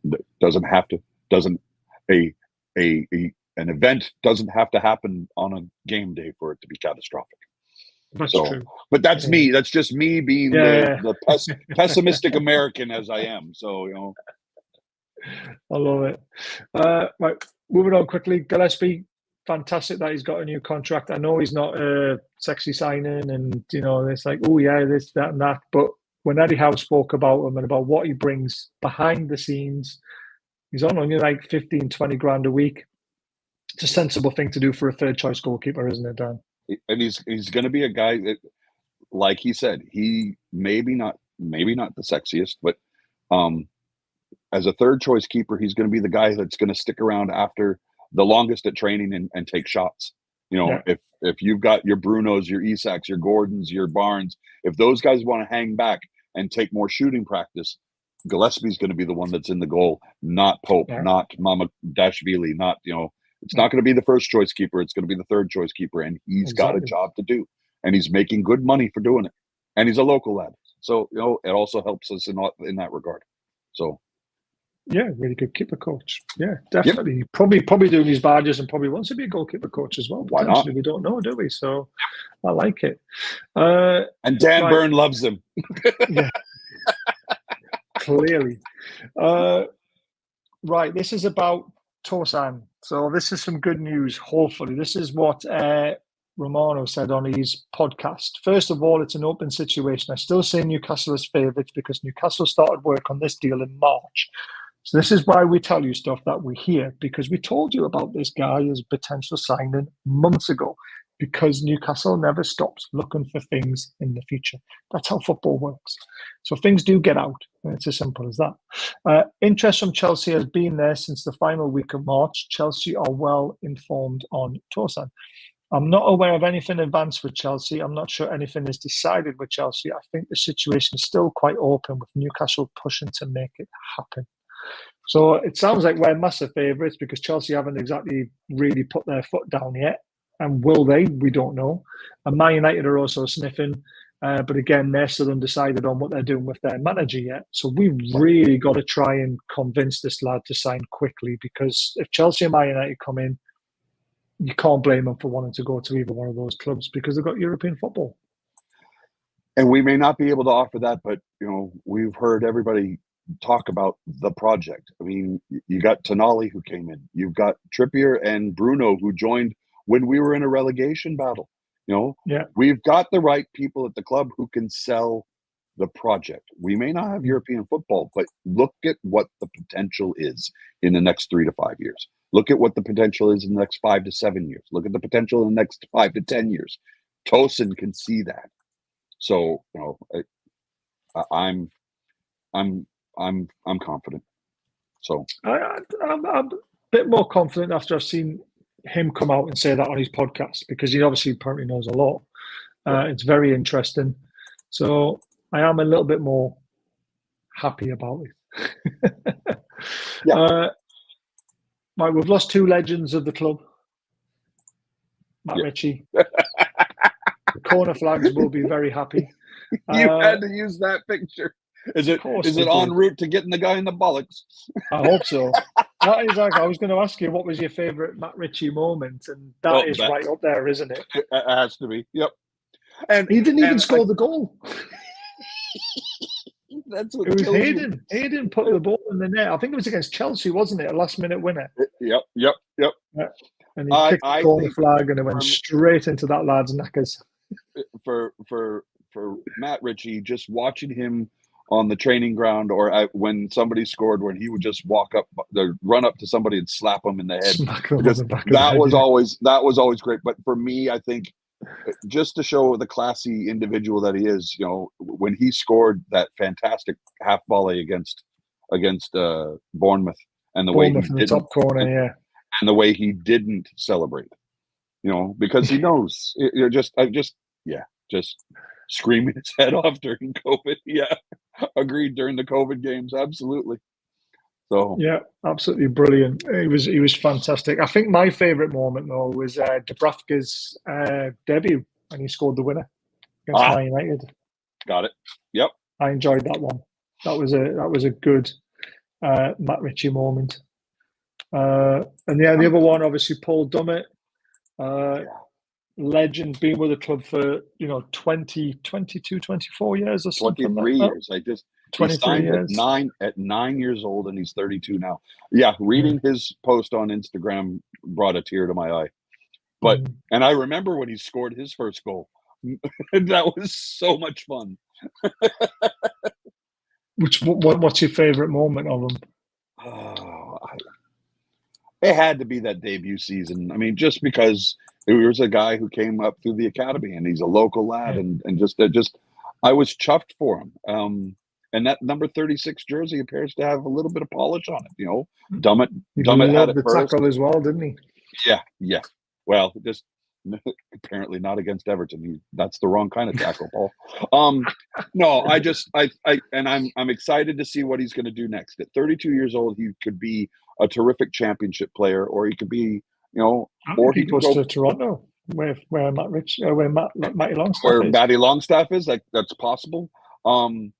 have to. An event doesn't have to happen on a game day for it to be catastrophic. That's true. But that's me. That's just me being the pessimistic American as I am. So, I love it. Right, moving on quickly. Gillespie, fantastic that he's got a new contract. I know he's not a sexy signing, and it's like, oh yeah, this, that, and that. But when Eddie Howe spoke about him and about what he brings behind the scenes, he's on only like 15, 20 grand a week. It's a sensible thing to do for a third choice goalkeeper, isn't it, Dan? And he's going to be a guy that, like he said, he maybe not the sexiest, but as a third choice keeper, he's going to be the guy that's going to stick around after the longest at training and take shots. If you've got your Brunos, your Isaks, your Gordons, your Barnes, if those guys want to hang back and take more shooting practice, Gillespie's going to be the one that's in the goal, not Pope, not Mamardashvili, not It's not going to be the first choice keeper. It's going to be the third choice keeper, and he's got a job to do, and he's making good money for doing it, and he's a local lad. So it also helps us in that regard. So yeah, really good keeper coach. Yeah, definitely. Yep. Probably doing his badges, and probably wants to be a goalkeeper coach as well. Why not? We don't know, do we? So I like it. And Dan Byrne loves him. Yeah, clearly. Right, this is about Tosin. So this is some good news, hopefully. This is what Romano said on his podcast. First of all, it's an open situation. I still say Newcastle as favourites because Newcastle started work on this deal in March. So this is why we tell you stuff that we hear, because we told you about this guy as potential signing months ago, because Newcastle never stops looking for things in the future. That's how football works. So things do get out. It's as simple as that. Interest from Chelsea has been there since the final week of March. Chelsea are well informed on Tosin. I'm not aware of anything advanced with Chelsea. I'm not sure anything is decided with Chelsea. I think the situation is still quite open, with Newcastle pushing to make it happen. So it sounds like we're massive favourites because Chelsea haven't exactly really put their foot down yet. And will they? We don't know. And Man United are also sniffing. But again, they're still undecided on what they're doing with their manager yet. So we've really got to try and convince this lad to sign quickly, because if Chelsea and Man United come in, you can't blame them for wanting to go to either one of those clubs because they've got European football. And we may not be able to offer that, but we've heard everybody talk about the project. I mean, you got Tonali who came in. You've got Trippier and Bruno who joined when we were in a relegation battle. We've got the right people at the club who can sell the project. We may not have European football, but look at what the potential is in the next 3 to 5 years. Look at what the potential is in the next 5 to 7 years. Look at the potential in the next 5 to 10 years. Tosin can see that. So, I'm confident. So I'm a bit more confident after I've seen him come out and say that on his podcast, because he obviously apparently knows a lot. It's very interesting. So I am a little bit more happy about it. yeah. Right, we've lost 2 legends of the club. Matt Ritchie. The corner flags will be very happy. You had to use that picture. Is it en route to getting the guy in the bollocks? I hope so. That is like, I was going to ask you, what was your favourite Matt Ritchie moment? And that is right up there, isn't it? It has to be. Yep. And he didn't even score the goal. That's what it was Hayden. Hayden put the ball in the net. I think it was against Chelsea, wasn't it? A last-minute winner. Yep. Yeah. And he kicked the corner flag, and it went straight into that lad's knackers. For Matt Ritchie, just watching him on the training ground, or when somebody scored, when he would just run up to somebody and slap them in the head. That was always great. But for me, I think just to show the classy individual that he is, when he scored that fantastic half volley against Bournemouth, and the way he didn't, top corner, and the way he didn't celebrate, because he knows just screaming his head off during COVID. Yeah, agreed, during the COVID games, absolutely. So yeah, absolutely brilliant. He was fantastic. I think my favourite moment though was Dubravka's debut when he scored the winner against Man United. Got it. Yep. I enjoyed that one. That was a good Matt Ritchie moment. And the other one, obviously, Paul Dummett, legend, been with the club for 20, 22, 24 years or something. 23 years. He signed years. At 9 years old, and he's 32 now. Yeah, reading his post on Instagram brought a tear to my eye. But and I remember when he scored his first goal. That was so much fun. What's your favorite moment of him? It had to be that debut season. I mean, just because it was a guy who came up through the academy, and he's a local lad, and just I was chuffed for him. And that number 36 jersey appears to have a little bit of polish on it. Dummett had it the first. tackle as well, didn't he? Yeah. Well, just apparently not against Everton. That's the wrong kind of tackle, Paul. No, I'm excited to see what he's going to do next. At 32 years old, he could be a terrific championship player, or he could be, or he goes to Toronto, where Matty Longstaff where is. Matty Longstaff is. That's possible. Paul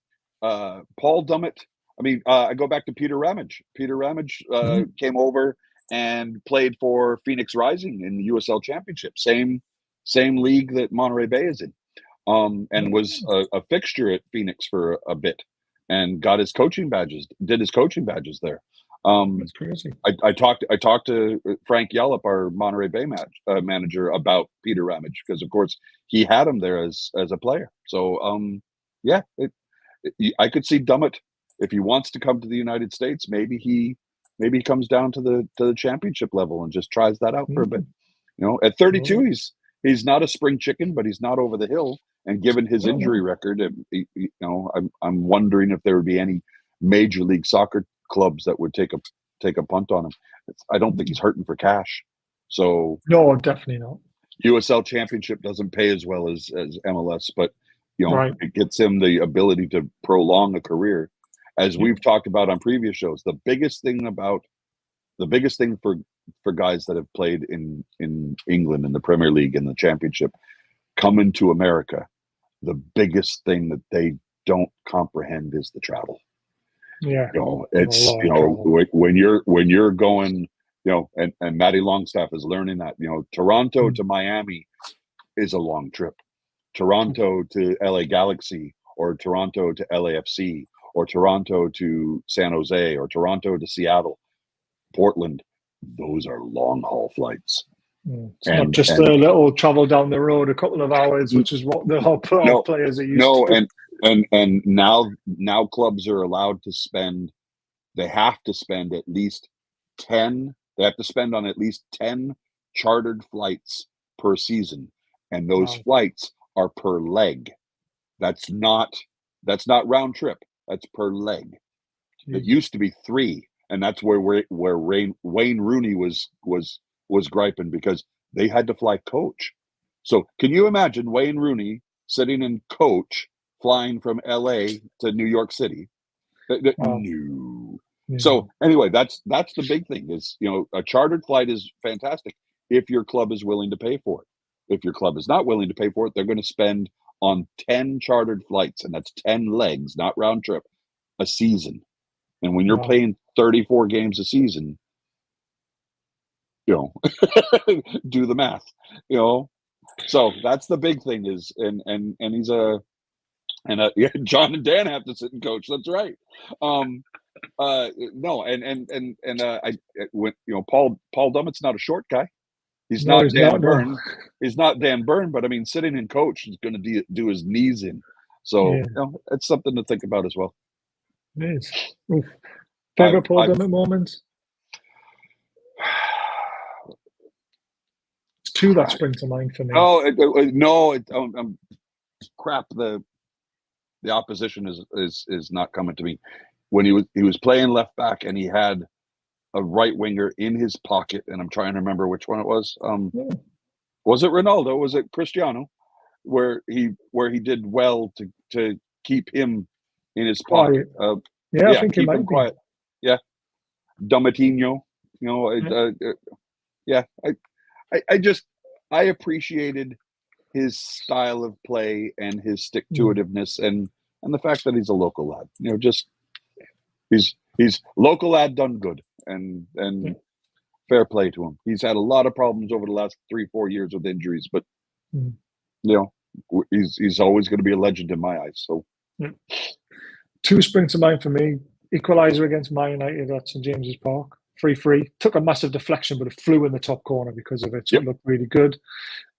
Dummett. I mean, I go back to Peter Ramage. Peter Ramage came over and played for Phoenix Rising in the USL Championship, same league that Monterey Bay is in, and was a fixture at Phoenix for a bit, and got his coaching badges. Did his coaching badges there. That's crazy. I talked to Frank Yallop, our Monterey Bay manager, about Peter Ramage, because of course he had him there as a player. So I could see Dummett, if he wants to come to the United States, maybe he comes down to the championship level and just tries that out for a bit. At 32, he's not a spring chicken, but he's not over the hill. And given his injury record, I'm wondering if there would be any Major League Soccer clubs that would take a punt on him. I don't think he's hurting for cash. So no, definitely not. USL Championship doesn't pay as well as MLS, but it gets him the ability to prolong a career. As we've talked about on previous shows, the biggest thing for guys that have played in England in the Premier League and the Championship coming to America, the biggest thing that they don't comprehend is the travel. Yeah, it's when you're going, and Matty Longstaff is learning that. Toronto to Miami is a long trip. Toronto to LA Galaxy, or Toronto to LAFC, or Toronto to San Jose, or Toronto to Seattle, Portland, those are long haul flights. It's not just a little travel down the road, a couple of hours, which is what the whole players are used to. And And now clubs are allowed to spend. They have to spend at least 10. They have to spend on at least 10 chartered flights per season, and those flights are per leg. That's not round trip. That's per leg. It used to be 3, and that's where Wayne Rooney was griping because they had to fly coach. So can you imagine Wayne Rooney sitting in coach flying from LA to New York City? No. So anyway, that's the big thing is, a chartered flight is fantastic if your club is willing to pay for it. If your club is not willing to pay for it, they're going to spend on 10 chartered flights, and that's 10 legs, not round trip, a season. And when you're playing 34 games a season, do the math, So that's the big thing is, and he's John and Dan have to sit and coach. That's right. No, I when Paul Dummett's not a short guy. He's not Dan Byrne. He's not Dan Byrne, but I mean, sitting in coach is going to do his knees in. So it's something to think about as well. It is. Favorite Paul Dummett moment? It's 2 that spring to mind for me. Crap. The opposition is not coming to me. When he was playing left back and he had a right winger in his pocket, and I'm trying to remember which one it was. Was it Ronaldo? Was it Cristiano? Where he did well to keep him in his pocket. I think keep it him quiet. Yeah, Dummetinho. I appreciated his style of play and his stick-to-itiveness and the fact that he's a local lad. He's local lad done good, and fair play to him. He's had a lot of problems over the last 3-4 years with injuries, but he's always going to be a legend in my eyes. So 2 spring to mind for me. Equaliser against Man United at St James's Park. 3-3. Took a massive deflection, but it flew in the top corner because of it. So it looked really good.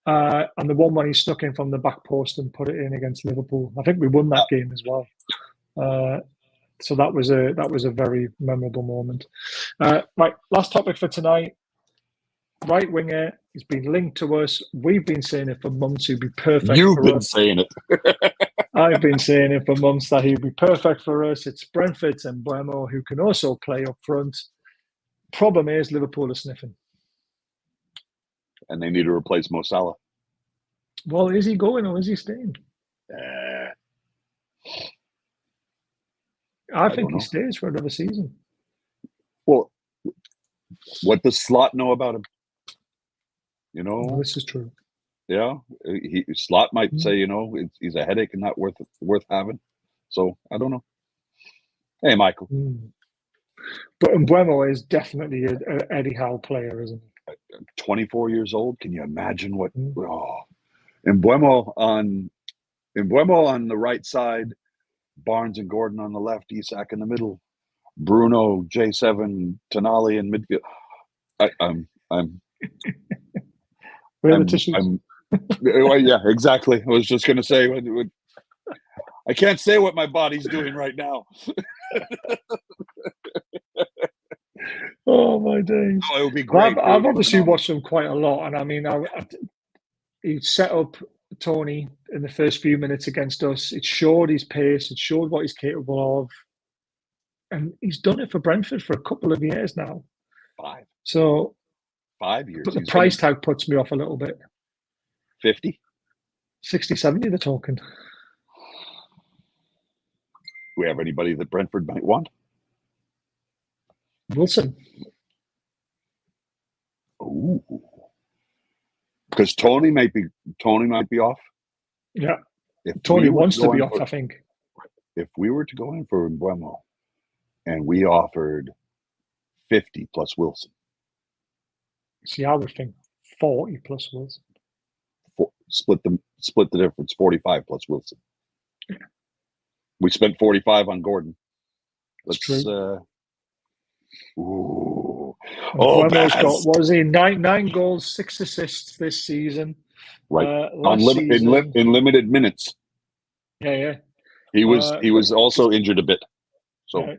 And the one when he snuck in from the back post and put it in against Liverpool. I think we won that game as well. So that was a very memorable moment. Right, last topic for tonight. Right winger. He's been linked to us. We've been saying it for months. He'd be perfect. You've been saying it. I've been saying it for months that he'd be perfect for us. It's Brentford's Mbeumo, who can also play up front. Problem is Liverpool are sniffing. And they need to replace Mo Salah. Well, is he going or is he staying? I think he stays for another season. Well, what does Slot know about him? This is true. Yeah, Slot might say, he's a headache and not worth having. So I don't know. Hey, Michael. But Mbeumo is definitely an Eddie Howe player, isn't he? 24 years old. Can you imagine what? Mbeumo on the right side, Barnes and Gordon on the left, Isak in the middle, Bruno, J7, Tonali in midfield. Where are the tissues? Yeah, exactly. I was just going to say, I can't say what my body's doing right now. Oh my days! Oh, it would be great. I've obviously watched him quite a lot, and I mean, he set up Tony in the first few minutes against us. It showed his pace. It showed what he's capable of, and he's done it for Brentford for a couple of years now. 5. So 5 years. But the price tag puts me off a little bit. 50, 60, 70. They're talking. Do we have anybody that Brentford might want? Wilson. Ooh. Because Tony might be off. Yeah. Tony wants to be off, I think. If we were to go in for Mbeumo and we offered 50 plus Wilson. See, I would think 40 plus Wilson. Split the difference, 45 plus Wilson. Yeah. We spent 45 on Gordon. That's true. Baz. Got, what was he? 9 goals, 6 assists this season. Right. In limited minutes. Yeah. He was also injured a bit. So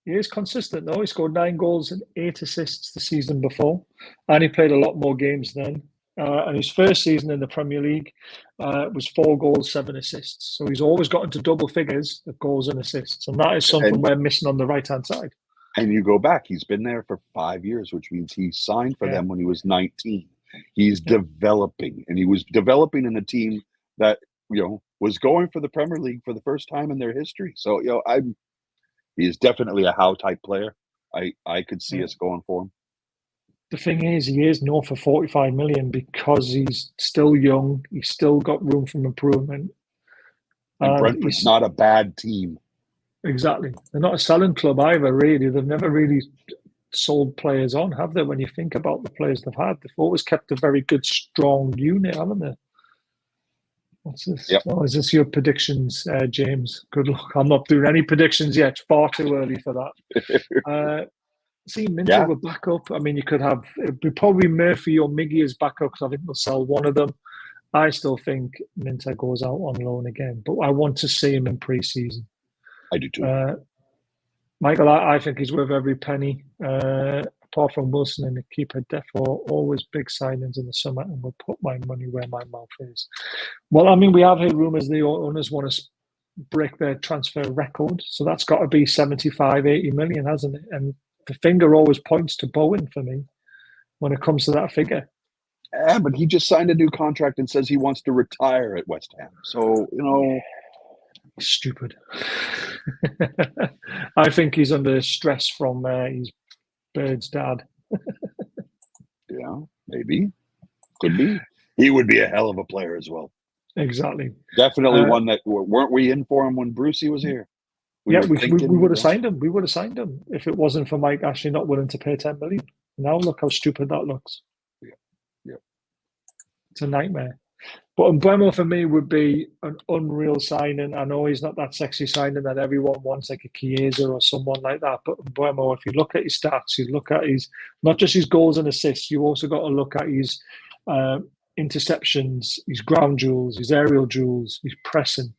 he is consistent though. He scored 9 goals and 8 assists the season before, and he played a lot more games then. And his first season in the Premier League was 4 goals, 7 assists. So he's always got into double figures of goals and assists, and that is something we're missing on the right-hand side. And you go back, he's been there for 5 years, which means he signed for them when he was 19. He's developing, and he was developing in a team that, was going for the Premier League for the first time in their history. So, he is definitely a Howe type player. I could see us going for him. The thing is, he is north for 45 million because he's still young. He's still got room for improvement. And Brentford's not a bad team. Exactly. They're not a selling club either, really. They've never really sold players on, have they? When you think about the players they've had, they've always kept a very good, strong unit, haven't they? What's this? Yep. Oh, is this your predictions, James? Good luck. I'm not doing any predictions yet. It's far too early for that. See, Minter will back up. I mean, you could have probably Murphy or Miggy as backup because I think they'll sell one of them. I still think Minter goes out on loan again, but I want to see him in pre-season. I do too. Michael, I think he's worth every penny. Apart from Wilson and the keeper, therefore, always big signings in the summer, and we'll put my money where my mouth is. Well, I mean, we have heard rumours the owners want to break their transfer record, so that's got to be 75, 80 million, hasn't it? And the finger always points to Bowen for me when it comes to that figure. Yeah, but he just signed a new contract and says he wants to retire at West Ham. So, Stupid. I think he's under stress from his Bird's dad. Yeah, maybe. Could be. He would be a hell of a player as well. Exactly. Definitely one that, weren't we in for him when Brucey was here? We would have signed him. We would have signed him if it wasn't for Mike Ashley not willing to pay 10 million. Now look how stupid that looks. Yeah. It's a nightmare. But Mbeumo for me would be an unreal signing. I know he's not that sexy signing that everyone wants, like a Chiesa or someone like that. But Mbeumo, if you look at his stats, you look at his, not just his goals and assists, you also got to look at his interceptions, his ground duels, his aerial duels, his pressing.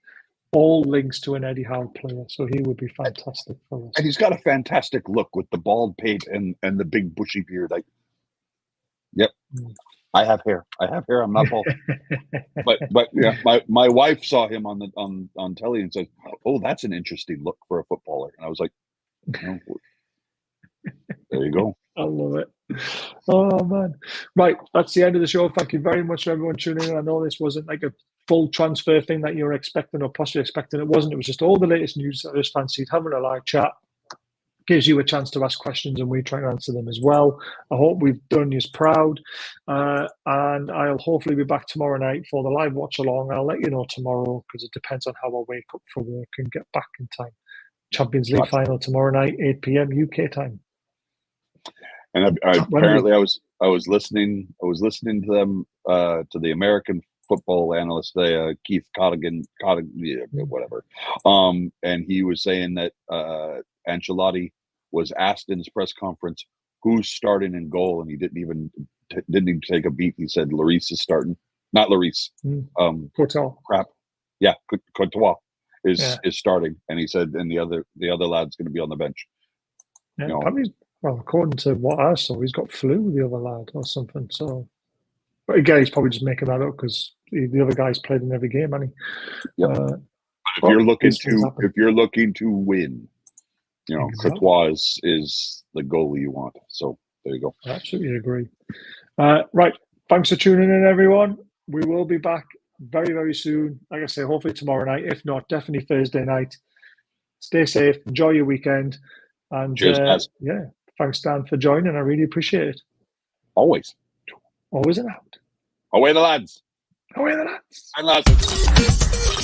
All links to an Eddie Howe player, so he would be fantastic for us. And he's got a fantastic look with the bald pate and the big bushy beard. I have hair. I'm not bald. but yeah, my wife saw him on telly and said, "Oh, that's an interesting look for a footballer." And I was like, there you go. I love it. Oh man! Right, that's the end of the show. Thank you very much for everyone tuning in. I know this wasn't like a full transfer thing that you were expecting or possibly expecting. It wasn't. It was just all the latest news. I just fancied having a live chat. Gives you a chance to ask questions and we try and answer them as well. I hope we've done you proud. And I'll hopefully be back tomorrow night for the live watch along. I'll let you know tomorrow because it depends on how I wake up for work and get back in time. Champions League final tomorrow night, 8 p.m. UK time. And apparently I was listening to them, to the American football analyst, Keith Cottigan, whatever. And he was saying that Ancelotti was asked in his press conference who's starting in goal, and he didn't even take a beat. He said Lloris is starting, not Lloris. Courtois. Crap. Yeah, Courtois is starting, and he said, and the other lad's going to be on the bench. Yeah, probably. Well, according to what I saw, he's got flu, the other lad, or something. So, but again, he's probably just making that up because the other guy's played in every game, hasn't he? Yeah. If you're looking to win, exactly. Courtois is the goalie you want. So there you go. I absolutely agree. Right. Thanks for tuning in, everyone. We will be back very, very soon. Like I say, hopefully tomorrow night. If not, definitely Thursday night. Stay safe. Enjoy your weekend. And cheers, thanks, Dan, for joining. I really appreciate it. Always. Always and out. Away the lads. Away the lads. And lads.